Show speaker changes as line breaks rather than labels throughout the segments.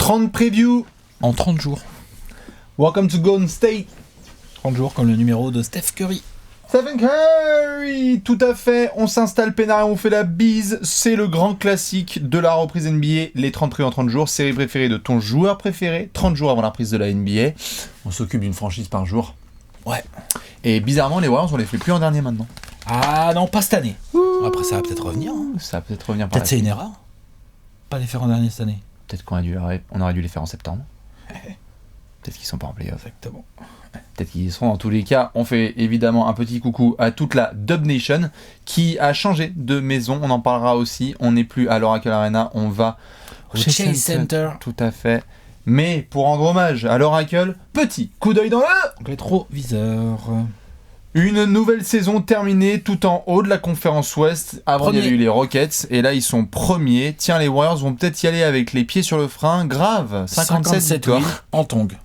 30 previews
en 30 jours.
Welcome to Golden State.
30 jours comme le numéro de Steph Curry.
Stephen Curry, tout à fait. On s'installe peinard et on fait la bise. C'est le grand classique de la reprise NBA. Les 30 previews en 30 jours. Série préférée de ton joueur préféré. 30 jours avant la reprise de la NBA. On s'occupe d'une franchise par jour.
Ouais.
Et bizarrement, les Warriors, on les fait plus en dernier maintenant.
Ah non, pas cette année. Après, ça va peut-être revenir. Hein.
Ça va peut-être revenir par
Peut-être c'est une erreur. Pas les faire en dernier cette année.
Peut-être qu'on aurait dû les faire en septembre. Peut-être qu'ils sont pas en playoff.
Exactement.
Peut-être qu'ils y seront. Dans tous les cas, on fait évidemment un petit coucou à toute la Dub Nation qui a changé de maison. On en parlera aussi. On n'est plus à l'Oracle Arena. On va
au Chase Center.
Tout à fait. Mais pour rendre hommage à l'Oracle, petit coup d'œil dans le
rétroviseur.
Une nouvelle saison terminée tout en haut de la conférence Ouest. Avant, il y avait eu les Rockets et là, ils sont premiers. Tiens, les Warriors vont peut-être y aller avec les pieds sur le frein. Grave, 57 victoires.
Oui, en tongue.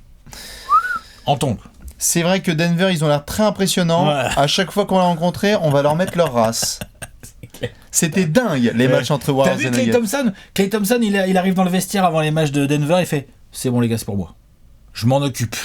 En tongue.
C'est vrai que Denver, ils ont l'air très impressionnants. Ouais. À chaque fois qu'on va les rencontrer, on va leur mettre leur race. C'était dingue, les matchs entre Warriors et Nuggets.
T'as vu Klay Thompson, il arrive dans le vestiaire avant les matchs de Denver, il fait « C'est bon les gars, c'est pour moi. Je m'en occupe.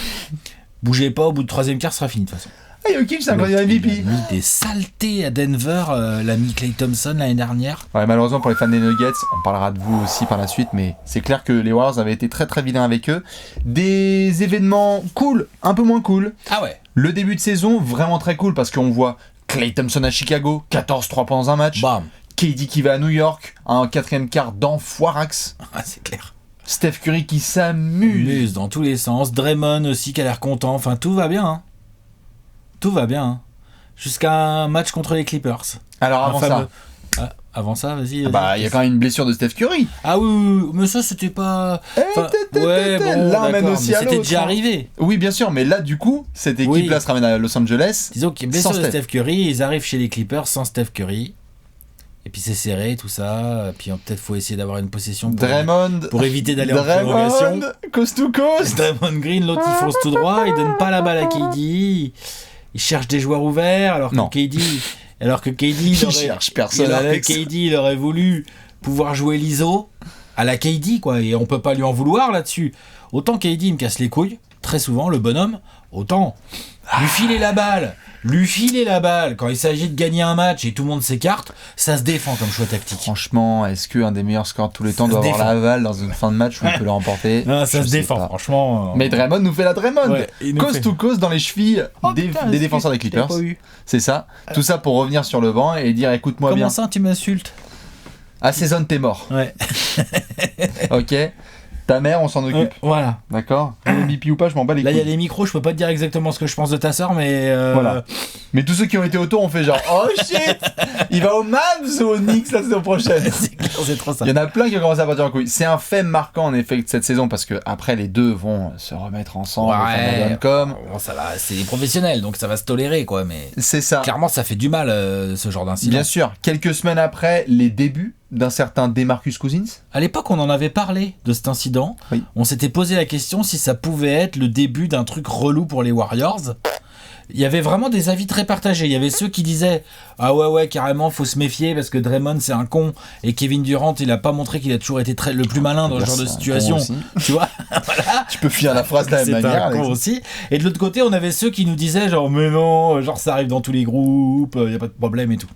Bougez pas, au bout du troisième quart, ce sera fini de toute façon. »
Ah, Jokic, c'est un candidat MVP.
Il a mis des saletés à Denver, l'ami Klay Thompson l'année dernière.
Ouais, malheureusement pour les fans des Nuggets, on parlera de vous aussi par la suite, mais c'est clair que les Warriors avaient été très très vilains avec eux. Des événements cool, un peu moins cool.
Ah ouais.
Le début de saison, vraiment très cool, parce qu'on voit Klay Thompson à Chicago, 14-3 points dans un match.
Bam.
KD qui va à New York, un quatrième quart d'enfoirax.
Ah, c'est clair.
Steph Curry qui s'amuse.
Dans tous les sens. Draymond aussi qui a l'air content. Enfin, tout va bien. Hein. Tout va bien. Hein. Jusqu'à un match contre les Clippers.
Alors avant ça.
Avant ça, vas-y.
Il y a quand même une blessure de Steph Curry.
Ah oui, mais ça c'était pas.
Ouais, bon, l'un mène aussi à l'autre.
C'était déjà arrivé.
Oui, bien sûr, mais là du coup, cette équipe-là se ramène à Los Angeles.
Disons qu'il y a une blessure de Steph Curry, ils arrivent chez les Clippers sans Steph Curry. Et puis c'est serré, tout ça. Puis peut-être faut essayer d'avoir une possession pour éviter d'aller en prolongation.
Coast to coast.
Draymond Green, l'autre il fonce tout droit, il donne pas la balle à KD. Il cherche des joueurs ouverts alors que KD il aurait voulu pouvoir jouer l'ISO à la KD quoi, et on peut pas lui en vouloir là-dessus. Autant KD il me casse les couilles très souvent le bonhomme, autant lui filer la balle quand il s'agit de gagner un match et tout le monde s'écarte, ça se défend comme choix tactique.
Franchement, est-ce qu'un des meilleurs scores de tous les temps doit avoir l'aval dans une fin de match où il peut le remporter?
Non, ça se défend, franchement.
Mais Draymond nous fait la Draymond. Coast to coast dans les chevilles des défenseurs des Clippers. C'est ça. Tout ça pour revenir sur le banc et dire écoute-moi bien.
Comment ça, tu m'insultes?
Assaisonne t'es mort.
Ouais.
Ok. Ta mère, on s'en occupe.
Voilà.
D'accord. MVP ou pas, je m'en bats les couilles.
Là, il y a les micros, je peux pas te dire exactement ce que je pense de ta sœur, mais.
Voilà. Mais tous ceux qui ont été autour ont fait genre oh shit, il va au Mavs ou au Knicks la saison prochaine.
C'est clair, c'est trop ça.
Il y en a plein qui ont commencé à partir en couille. C'est un fait marquant en effet de cette saison parce que après les deux vont se remettre ensemble.
C'est des professionnels, donc ça va se tolérer quoi. Mais
c'est ça.
Clairement, ça fait du mal ce genre d'incident.
Bien sûr. Quelques semaines après, les débuts d'un certain DeMarcus Cousins.
À l'époque, on en avait parlé de cet incident.
Oui.
On s'était posé la question si ça pouvait être le début d'un truc relou pour les Warriors. Il y avait vraiment des avis très partagés. Il y avait ceux qui disaient ah ouais carrément faut se méfier parce que Draymond c'est un con et Kevin Durant il a pas montré qu'il a toujours été le plus malin dans ce genre de situation. Tu vois. Voilà.
Tu peux finir la phrase de la même manière.
C'est un con aussi. Et de l'autre côté on avait ceux qui nous disaient genre mais non genre ça arrive dans tous les groupes il y a pas de problème et tout.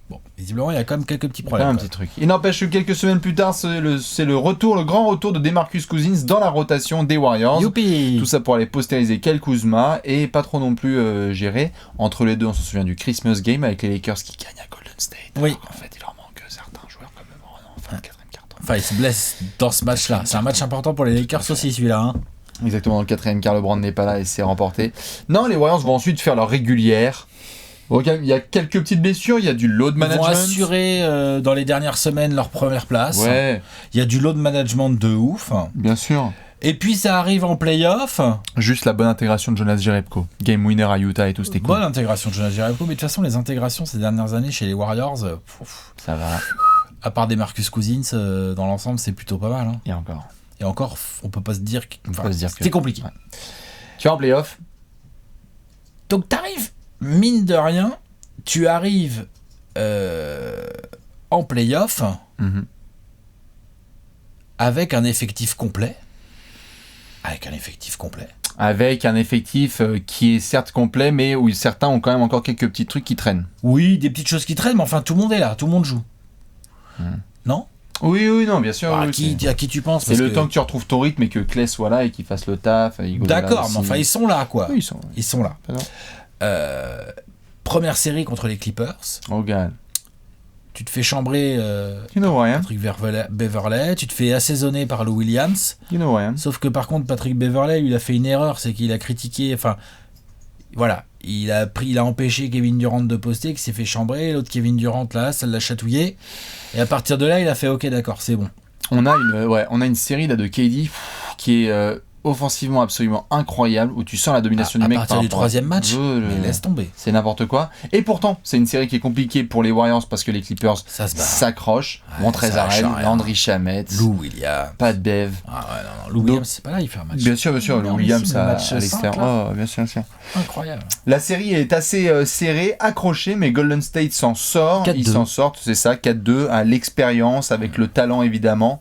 Bon, visiblement, il y a quand même quelques petits problèmes.
Un petit truc. Il n'empêche que quelques semaines plus tard, c'est le grand retour de DeMarcus Cousins dans la rotation des Warriors.
Youpi.
Tout ça pour aller postériser Kyle Kuzma et pas trop non plus géré. Entre les deux, on se souvient du Christmas Game avec les Lakers qui gagnent à Golden State.
Oui.
En fait, il leur manque certains joueurs comme en fin de quatrième quart.
Enfin, ils se blessent dans ce match-là. C'est un match important pour les Lakers aussi, celui-là. Hein.
Exactement, dans le quatrième quart, LeBron n'est pas là et c'est remporté. Non, les Warriors vont ensuite faire leur régulière. Okay, il y a quelques petites blessures, il y a du load management.
Ils vont assurer dans les dernières semaines leur première place.
Ouais.
Il y a du load management de ouf.
Bien sûr.
Et puis ça arrive en play-off.
Juste la bonne intégration de Jonas Jerebko. Game winner à Utah et tout, c'était cool.
Bonne intégration de Jonas Jerebko, mais de toute façon, les intégrations ces dernières années chez les Warriors,
ça va.
À part des Marcus Cousins, dans l'ensemble, c'est plutôt pas mal. Hein.
Et encore,
on peut pas se dire que
c'est
compliqué.
Ouais. Tu es en play-off.
Donc t'arrives. Mine de rien, tu arrives en play-off avec un effectif complet. Avec un effectif complet.
Avec un effectif qui est certes complet, mais où certains ont quand même encore quelques petits trucs qui traînent.
Oui, des petites choses qui traînent, mais enfin, tout le monde est là, tout le monde joue. Non ?
Oui, non, bien sûr.
À qui tu penses ?
C'est le temps que tu retrouves ton rythme et que Clay soit là et qu'il fasse le taf.
D'accord, mais enfin, ils sont là, quoi.
Oui,
ils sont là. Première série contre les Clippers.
Oh, God.
Tu te fais chambrer Patrick Beverley, tu te fais assaisonner par Lou Williams. Sauf que par contre, Patrick Beverley, lui, il a fait une erreur, c'est qu'il a critiqué. Enfin, voilà, il a empêché Kevin Durant de poster, qui s'est fait chambrer. L'autre Kevin Durant, là, ça l'a chatouillé. Et à partir de là, il a fait OK, d'accord, c'est bon.
On a une série là de KD qui est offensivement absolument incroyable, où tu sens la domination du mec.
À partir du troisième match, mais laisse tomber.
C'est n'importe quoi. Et pourtant, c'est une série qui est compliquée pour les Warriors parce que les Clippers s'accrochent. Montrezl, Landry Shamet,
Lou Williams,
Pat Bev.
Lou Williams, c'est pas là, il fait un match.
Bien sûr, Lou Williams à l'extérieur. Bien sûr.
Incroyable.
La série est assez serrée, accrochée, mais Golden State s'en sort.
4-2.
Ils s'en sortent, c'est ça, 4-2, à l'expérience, avec le talent évidemment.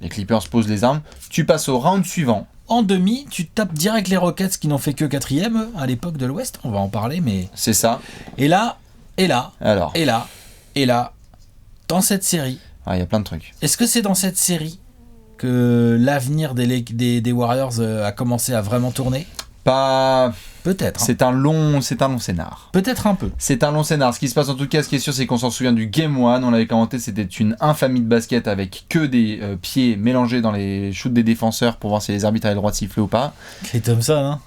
Les Clippers posent les armes. Tu passes au round suivant.
En demi, tu tapes direct les Rockets qui n'ont fait que 4e à l'époque de l'Ouest. On va en parler, mais...
C'est ça.
Et là, dans cette série...
Il y a plein de trucs.
Est-ce que c'est dans cette série que l'avenir des Warriors a commencé à vraiment tourner ?
Pas...
Peut-être.
C'est un long scénar.
Peut-être un peu.
C'est un long scénar. Ce qui se passe en tout cas, ce qui est sûr, c'est qu'on s'en souvient du Game 1. On l'avait commenté, c'était une infamie de basket avec que des pieds mélangés dans les shoots des défenseurs pour voir si les arbitres avaient le droit de siffler ou pas.
Clay Thompson, hein.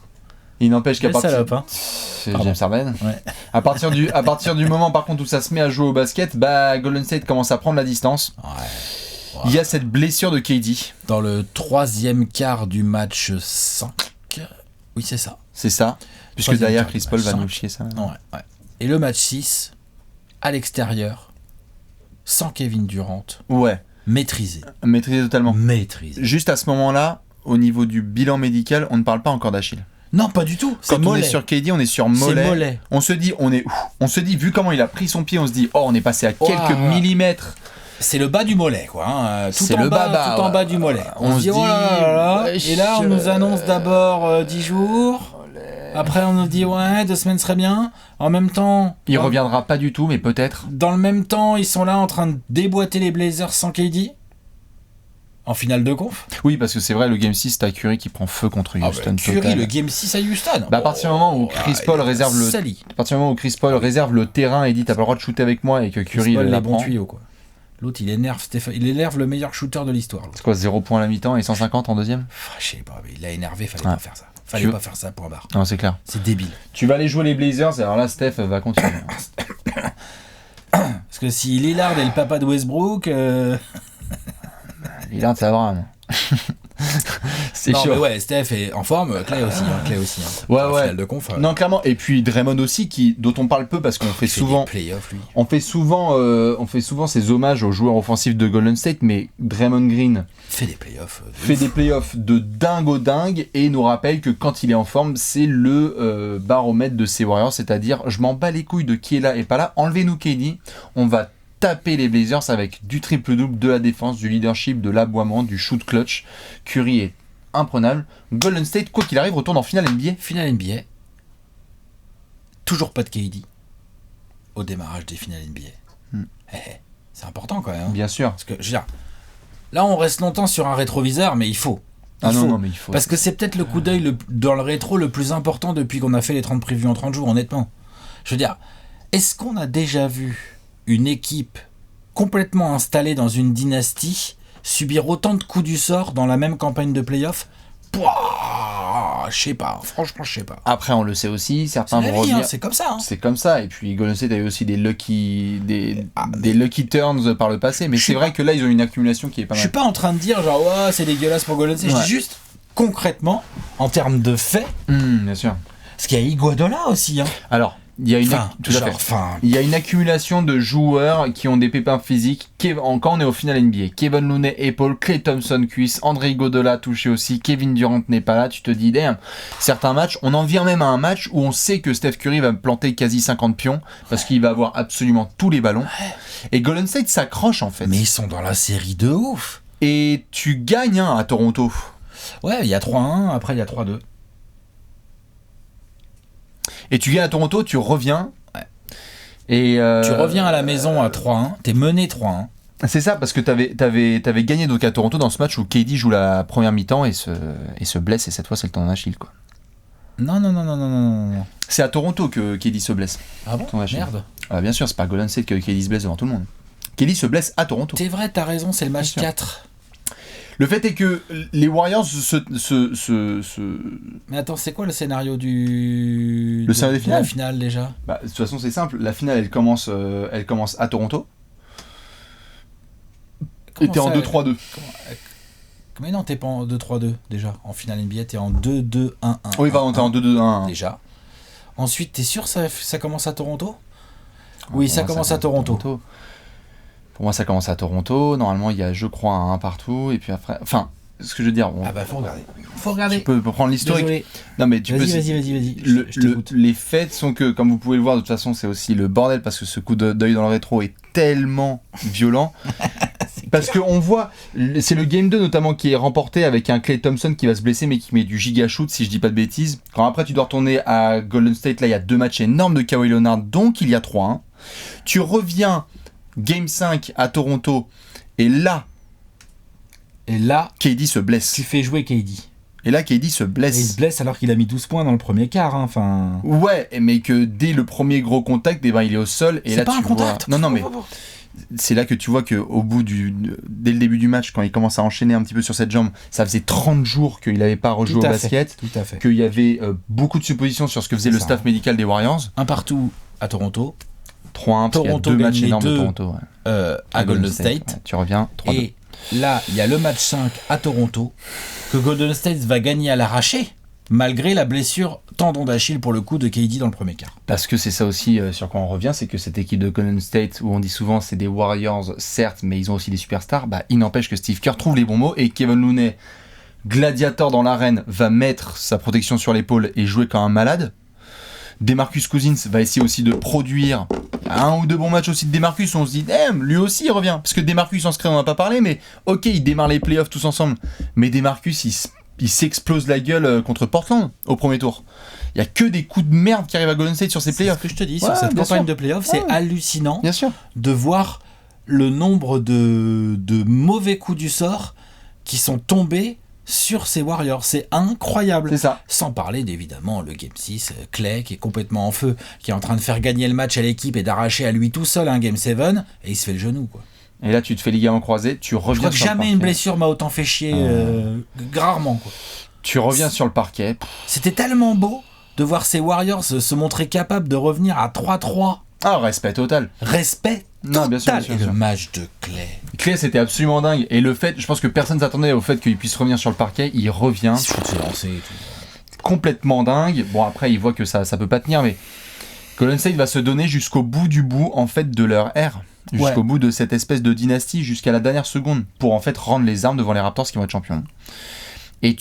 Il n'empêche qu'à partir...
C'est
James Harden. Ouais. À partir du moment, par contre, où ça se met à jouer au basket, Golden State commence à prendre la distance. Ouais. Il y a cette blessure de KD.
Dans le 3e quart du match 5. Oui, c'est ça.
C'est ça. Puisque derrière, Chris Paul va nous chier ça.
Ouais. Et le match 6, à l'extérieur, sans Kevin Durant.
Ouais.
Maîtrisé
totalement.
Juste
à ce moment-là, au niveau du bilan médical, on ne parle pas encore d'Achille.
Non, pas du tout.
Quand on est sur KD, on est sur mollet. On se dit, vu comment il a pris son pied, on se dit, on est passé à quelques millimètres.
C'est le bas du mollet, quoi. Hein. Tout en bas du mollet. On se dit, oh là là. Et là, on nous annonce d'abord 10 jours. Après, on nous dit, 2 semaines serait bien. En même temps...
Il reviendra pas du tout, mais peut-être.
Dans le même temps, ils sont là en train de déboîter les Blazers sans KD. En finale de conf.
Oui, parce que c'est vrai, le Game 6, t'as Curry qui prend feu contre Houston.
Curry, le Game 6 à Houston.
À partir du moment où Chris Paul réserve le terrain et dit, t'as pas le droit de shooter avec moi, et que Curry
la prend. Tuyaux, quoi. L'autre, il énerve le meilleur shooter de l'histoire.
C'est quoi, 0 points à la mi-temps et 150 en deuxième ?
Je sais pas, mais il a énervé, fallait pas faire ça. Fallait pas faire ça, point barre.
Non, c'est clair.
C'est débile.
Tu vas aller jouer les Blazers, alors là, Steph va continuer.
Parce que si Lillard est le papa de Westbrook...
Lillard, c'est Abraham. C'est chaud.
Mais ouais, Steph est en forme, Clay aussi.
Ouais.
Finale de conf,
Non, clairement. Et puis Draymond aussi, dont on parle peu parce qu'on fait souvent. On fait souvent ces hommages aux joueurs offensifs de Golden State, mais Draymond Green
fait des playoffs.
Des playoffs de dingue au dingue et nous rappelle que quand il est en forme, c'est le baromètre de ces Warriors, c'est-à-dire je m'en bats les couilles de qui est là et pas là. Enlevez-nous KD, on va taper les Blazers avec du triple-double, de la défense, du leadership, de l'aboiement, du shoot clutch. Curry est imprenable. Golden State, quoi qu'il arrive, retourne en finale NBA.
Finale NBA. Toujours pas de KD au démarrage des finales NBA. C'est important quand même. Hein.
Bien sûr.
Parce que, je veux dire, là, on reste longtemps sur un rétroviseur, mais il faut.
Non, mais il faut.
Parce que c'est peut-être le coup d'œil dans le rétro le plus important depuis qu'on a fait les 30 previews en 30 jours, honnêtement. Je veux dire, est-ce qu'on a déjà vu une équipe complètement installée dans une dynastie subir autant de coups du sort dans la même campagne de play-off? Je sais pas, franchement, je sais pas.
Après, on le sait aussi, certains vont revenir.
C'est comme ça. Hein.
C'est comme ça. Et puis, Golden State a eu aussi des lucky turns par le passé. Mais c'est vrai que là, ils ont une accumulation qui est pas mal.
Je suis pas en train de dire genre, c'est dégueulasse pour Golden State. Je dis juste, concrètement, en termes de faits.
Bien sûr.
Parce qu'il y a Iguodala aussi. Hein.
Alors, il y a il y a une accumulation de joueurs qui ont des pépins physiques. Quand on est au final NBA, Kevin Looney épaule, Klay Thompson cuisse, André Iguodala touché aussi, Kevin Durant n'est pas là. Tu te dis, damn, certains matchs, on en vient même à un match où on sait que Steph Curry va planter quasi 50 pions parce qu'il va avoir absolument tous les ballons. Et Golden State s'accroche en fait.
Mais ils sont dans la série de ouf.
Et tu gagnes à Toronto.
Ouais, il y a 3-1, après il y a 3-2.
Et tu gagnes à Toronto, tu reviens.
Ouais.
Et
tu reviens à la maison à 3-1, t'es mené 3-1.
C'est ça, parce que t'avais gagné donc à Toronto dans ce match où KD joue la première mi-temps et se blesse, et cette fois c'est le tendon d'Achille, quoi.
Non.
C'est à Toronto que KD se blesse.
Ah bon ? Merde.
Bien sûr, c'est pas Golden State que KD se blesse devant tout le monde. KD se blesse à Toronto.
C'est vrai, t'as raison, c'est le match 4.
Le fait est que les Warriors
Mais attends, c'est quoi le scénario
Le scénario des finales ?
La finale déjà ?
Bah, de toute façon, c'est simple. La finale, elle commence à Toronto. Et t'es en 2-3-2.
Mais non, t'es pas en 2-3-2 déjà. En finale NBA, t'es en 2-2-1-1.
Oui, pardon, t'es en 2-2-1-1.
Déjà. Ensuite, t'es sûr ça commence à Toronto ? Oui, ça commence à Toronto.
Pour moi, ça commence à Toronto. Normalement, il y a, je crois, un 1 partout. Et puis après... Enfin, ce que je veux dire...
Faut regarder.
Tu peux prendre l'historique.
Désolé.
Non, mais
Vas-y.
Les faits sont que, comme vous pouvez le voir, de toute façon, c'est aussi le bordel parce que ce coup d'œil dans le rétro est tellement violent. Parce qu'on voit... C'est le Game 2, notamment, qui est remporté avec un Klay Thompson qui va se blesser, mais qui met du giga shoot, si je dis pas de bêtises. Quand après, tu dois retourner à Golden State, là, il y a 2 matchs énormes de Kawhi Leonard, donc il y a 3-1. Tu reviens... Game 5 à Toronto, et là, KD se blesse.
Tu fais jouer KD.
Et là, KD se blesse.
Et il se blesse alors qu'il a mis 12 points dans le premier quart. Enfin.
Ouais, mais que dès le premier gros contact, il est au sol. Et
c'est
là,
pas
tu
un contact.
Non, mais c'est là que tu vois que dès le début du match, quand il commence à enchaîner un petit peu sur cette jambe, ça faisait 30 jours qu'il n'avait pas rejoué au basket.
Tout à fait.
Qu'il y avait beaucoup de suppositions sur ce que faisait le staff médical des Warriors.
Un partout à Toronto.
3-1, parce qu'il y a 2 matchs énormes de Toronto.
À Golden State.
Ouais, tu reviens 3-2.
Et là, il y a le match 5 à Toronto, que Golden State va gagner à l'arraché, malgré la blessure tendon d'Achille pour le coup de KD dans le premier quart.
Parce que c'est ça aussi sur quoi on revient, c'est que cette équipe de Golden State, où on dit souvent c'est des Warriors, certes, mais ils ont aussi des superstars, il n'empêche que Steve Kerr trouve les bons mots, et Kevin Looney, gladiateur dans l'arène, va mettre sa protection sur l'épaule et jouer comme un malade. DeMarcus Cousins va essayer aussi de produire un ou deux bons matchs aussi de DeMarcus. On se dit, lui aussi il revient. Parce que DeMarcus en secret, on n'en a pas parlé, mais ok, ils démarrent les playoffs tous ensemble. Mais DeMarcus, il s'explose la gueule contre Portland au premier tour. Il n'y a que des coups de merde qui arrivent à Golden State sur ces playoffs.
C'est ce que je te dis, sur cette campagne de playoffs, c'est hallucinant de voir le nombre de mauvais coups du sort qui sont tombés sur ces Warriors, c'est incroyable.
C'est ça.
Sans parler d'évidemment le Game 6, Klay qui est complètement en feu, qui est en train de faire gagner le match à l'équipe et d'arracher à lui tout seul un Game 7, et il se fait le genou, quoi.
Et là tu te fais ligament croisé, tu reviens. Je crois
que jamais une blessure m'a autant fait chier, rarement, quoi.
Tu reviens sur le parquet.
C'était tellement beau de voir ces Warriors se montrer capables de revenir à 3-3.
Ah, respect total.
Respect total.
Non, bien sûr.
Et le match de Klay.
Klay, c'était absolument dingue. Et le fait, je pense que personne ne s'attendait au fait qu'il puisse revenir sur le parquet. Il revient. Complètement dingue. Bon, après, il voit que ça peut pas tenir, mais Golden State va se donner jusqu'au bout du bout, en fait, de leur ère. Jusqu'au bout de cette espèce de dynastie, jusqu'à la dernière seconde, pour en fait rendre les armes devant les Raptors qui vont être champions. Et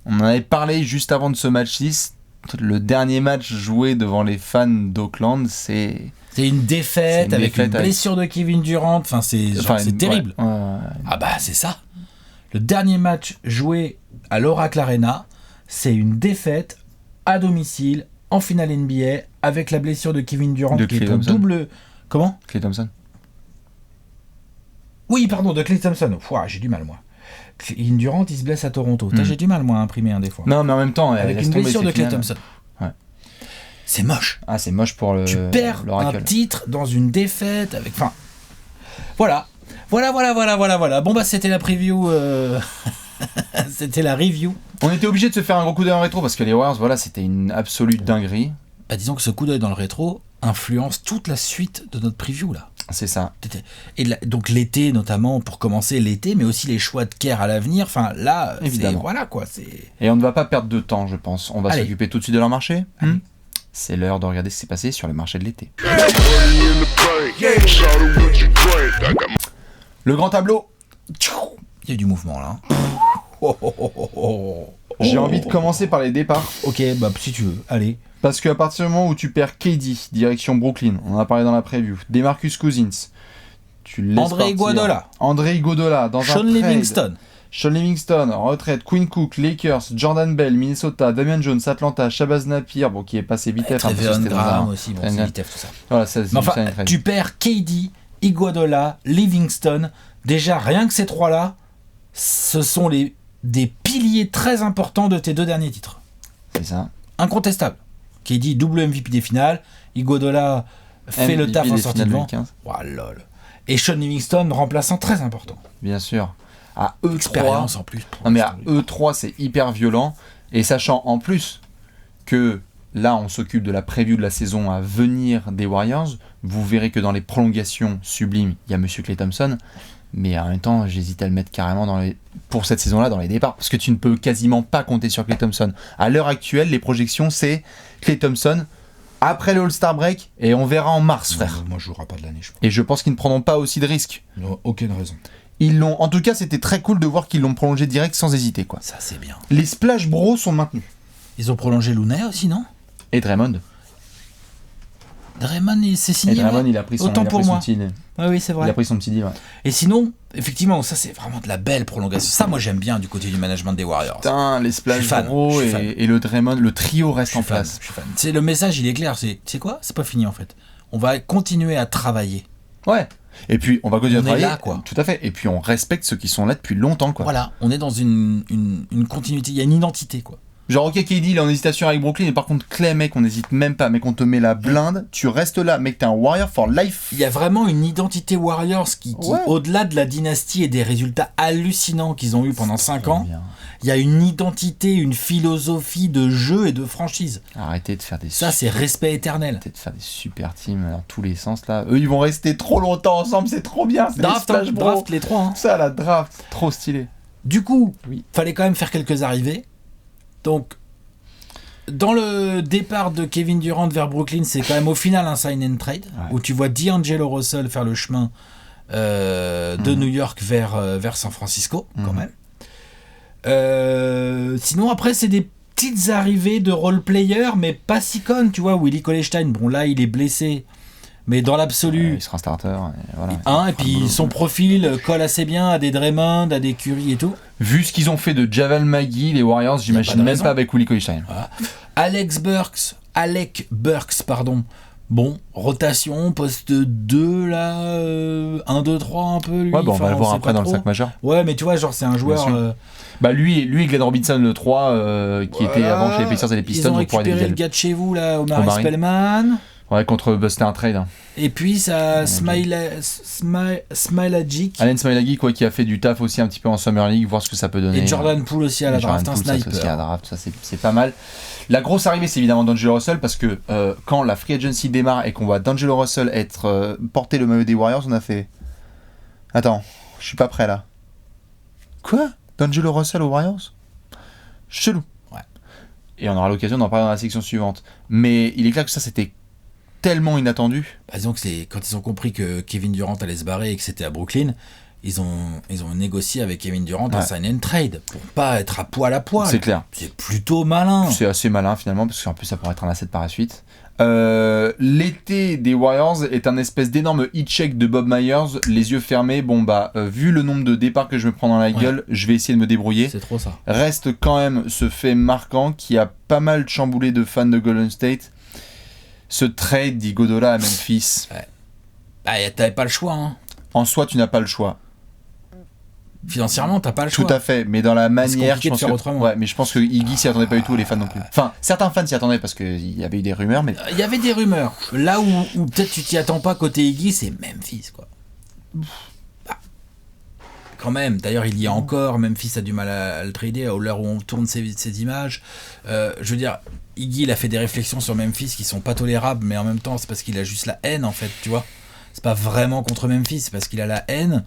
on en avait parlé juste avant de ce match 6. Le dernier match joué devant les fans d'Oakland, c'est
une défaite avec une blessure de Kevin Durant. Enfin, c'est terrible.
Ouais.
Ah bah, c'est ça. Le dernier match joué à l'Oracle Arena, c'est une défaite à domicile en finale NBA avec la blessure de Kevin Durant qui est au double. Comment ?
Klay Thompson.
Oui, pardon, de Klay Thompson. J'ai du mal, moi. Kevin Durant, il se blesse à Toronto. J'ai du mal, moi, à imprimer un des fois.
Non, mais en même temps,
avec une blessure de Klay Thompson.
Ouais.
C'est moche.
Ah, c'est moche pour le.
Tu perds un titre dans une défaite avec. Enfin, voilà. Bon, bah, c'était la preview. C'était la review.
On était obligé de se faire un gros coup d'œil en rétro parce que les Warriors, c'était une absolue dinguerie.
Bah, disons que ce coup d'œil dans le rétro influence toute la suite de notre preview, là.
C'est ça.
Et donc l'été, notamment, pour commencer l'été, mais aussi les choix de Kerr à l'avenir. Enfin, là,
évidemment.
Voilà, quoi.
Et on ne va pas perdre de temps, je pense. On va s'occuper tout de suite de leur marché. C'est l'heure de regarder ce qui s'est passé sur le marché de l'été. Le grand tableau.
Il y a du mouvement, là.
J'ai envie de commencer par les départs.
Ok, bah si tu veux, allez.
Parce qu'à partir du moment où tu perds KD, direction Brooklyn, on en a parlé dans la preview, DeMarcus Cousins, tu laisses
André Iguodala
dans
Sean
un trade.
Livingston,
Sean Livingston, retraite, Quinn Cook, Lakers, Jordan Bell, Minnesota, Damian Jones, Atlanta, Shabazz Napier, bon, qui est passé Vitef.
Trevion Graham aussi, bon, c'est Vitef, tout ça. Voilà, tu perds KD, Iguodala, Livingston. Déjà, rien que ces trois-là, ce sont des piliers très importants de tes 2 derniers titres.
C'est ça.
Incontestable. KD, double MVP des finales. Iguodala fait le taf en sortie de banc. Oh, lol. Et Sean Livingston, remplaçant très important.
Bien sûr. À eux
expérience 3, en plus.
Non mais à eux 3, c'est hyper violent. Et sachant en plus que là, on s'occupe de la preview de la saison à venir des Warriors, vous verrez que dans les prolongations sublimes, il y a Monsieur Klay Thompson. Mais en même temps, j'hésite à le mettre carrément pour cette saison-là dans les départs. Parce que tu ne peux quasiment pas compter sur Klay Thompson. À l'heure actuelle, les projections, c'est Klay Thompson après le All-Star Break et on verra en mars, frère.
Moi, je jouerai pas de l'année, je pense.
Et je pense qu'ils ne prendront pas aussi de risques.
Non, aucune raison.
En tout cas, c'était très cool de voir qu'ils l'ont prolongé direct sans hésiter, quoi.
Ça, c'est bien.
Les Splash Bros sont maintenus.
Ils ont prolongé Looney aussi, non ?
Et Draymond.
Draymond, il s'est signé.
Et Draymond, il a pris son petit deal.
Oui, c'est vrai.
Il a pris son petit deal, ouais.
Et sinon, effectivement, ça, c'est vraiment de la belle prolongation. Ça, moi, j'aime bien du côté du management des Warriors.
Putain, les Splash Bros et le Draymond, le trio reste en place.
Je suis fan. C'est le message, il est clair. C'est quoi ? C'est pas fini, en fait. On va continuer à travailler.
Ouais. Et puis, on va continuer à travailler.
On est là, quoi.
Tout à fait. Et puis, on respecte ceux qui sont là depuis longtemps, quoi.
Voilà, on est dans une continuité. Il y a une identité, quoi.
Genre, ok, KD, il est en hésitation avec Brooklyn, et par contre, Clay, mec, on n'hésite même pas. Mec, on te met la blinde, tu restes là. Mec, t'es un Warrior for life.
Il y a vraiment une identité Warriors qui au-delà de la dynastie et des résultats hallucinants qu'ils ont eu pendant 5 ans, il y a une identité, une philosophie de jeu et de franchise.
Arrêtez de faire des...
Ça, c'est respect éternel.
Arrêtez de faire des super teams dans tous les sens, là. Eux, ils vont rester trop longtemps ensemble, c'est trop bien. C'est
draft les 3. Hein.
Ça, la draft, trop stylé.
Du coup, fallait quand même faire quelques arrivées. Donc, dans le départ de Kevin Durant vers Brooklyn, c'est quand même au final un sign and trade, où tu vois D'Angelo Russell faire le chemin de New York vers San Francisco, quand même. Sinon, après, c'est des petites arrivées de role-player, mais pas si connes, tu vois. Willie Cauley-Stein, bon, là, il est blessé. Mais dans l'absolu,
il sera starter. Et, voilà,
et puis son profil colle assez bien à des Draymond, à des Curry et tout.
Vu ce qu'ils ont fait de Javel McGee, les Warriors, j'imagine même pas avec Willie Cauley-Stein.
Voilà. Alec Burks, bon, rotation, poste 2, là, 1, 2, 3 un peu. Lui.
Ouais, bon, on va le voir après dans le 5 majeur.
Ouais, mais tu vois, genre, c'est un joueur...
lui et Glenn Robinson, le 3, qui était avant chez les Pacers et les Pistons.
Ils ont récupéré le gars de chez vous, là, Omari Spellman.
Ouais, contre Buster un trade.
Et puis ça, Smilagic.
Allen Smilagic, qui a fait du taf aussi un petit peu en Summer League, voir ce que ça peut donner.
Et Jordan Poole aussi à la draft, un sniper.
Ça, aussi à la draft, ça c'est pas mal. La grosse arrivée, c'est évidemment D'Angelo Russell, parce que quand la free agency démarre et qu'on voit D'Angelo Russell porter le maillot des Warriors, on a fait... Attends, je suis pas prêt là. Quoi ? D'Angelo Russell aux Warriors ? Chelou.
Ouais.
Et on aura l'occasion d'en parler dans la section suivante. Mais il est clair que ça, c'était tellement inattendu.
Disons que quand ils ont compris que Kevin Durant allait se barrer et que c'était à Brooklyn, ils ont négocié avec Kevin Durant un sign and trade pour pas être à poil à poil.
C'est clair.
C'est plutôt malin.
C'est assez malin finalement, parce qu'en plus ça pourrait être un asset par la suite. L'été des Warriors est un espèce d'énorme hit check de Bob Myers, les yeux fermés. Bon vu le nombre de départs que je me prends dans la gueule, je vais essayer de me débrouiller.
C'est trop ça.
Reste quand même ce fait marquant qui a pas mal chamboulé de fans de Golden State. Ce trade d'Iguodala à Memphis.
Ouais. T'avais pas le choix. Hein.
En soi, tu n'as pas le choix.
Financièrement, t'as pas le choix.
Tout à fait, mais dans la manière,
je pense
de faire autrement. Ouais, mais je pense que Iggy s'y attendait pas du tout, les fans non plus. Enfin, certains fans s'y attendaient parce qu'il y avait eu des rumeurs, mais...
Il y avait des rumeurs. Là où peut-être tu t'y attends pas côté Iggy, c'est Memphis, quoi. Quand même, d'ailleurs, il y a encore, Memphis a du mal à le trader, à l'heure où on tourne ces images. Je veux dire, Iggy, il a fait des réflexions sur Memphis qui sont pas tolérables, mais en même temps, c'est parce qu'il a juste la haine, en fait, tu vois. C'est pas vraiment contre Memphis, c'est parce qu'il a la haine.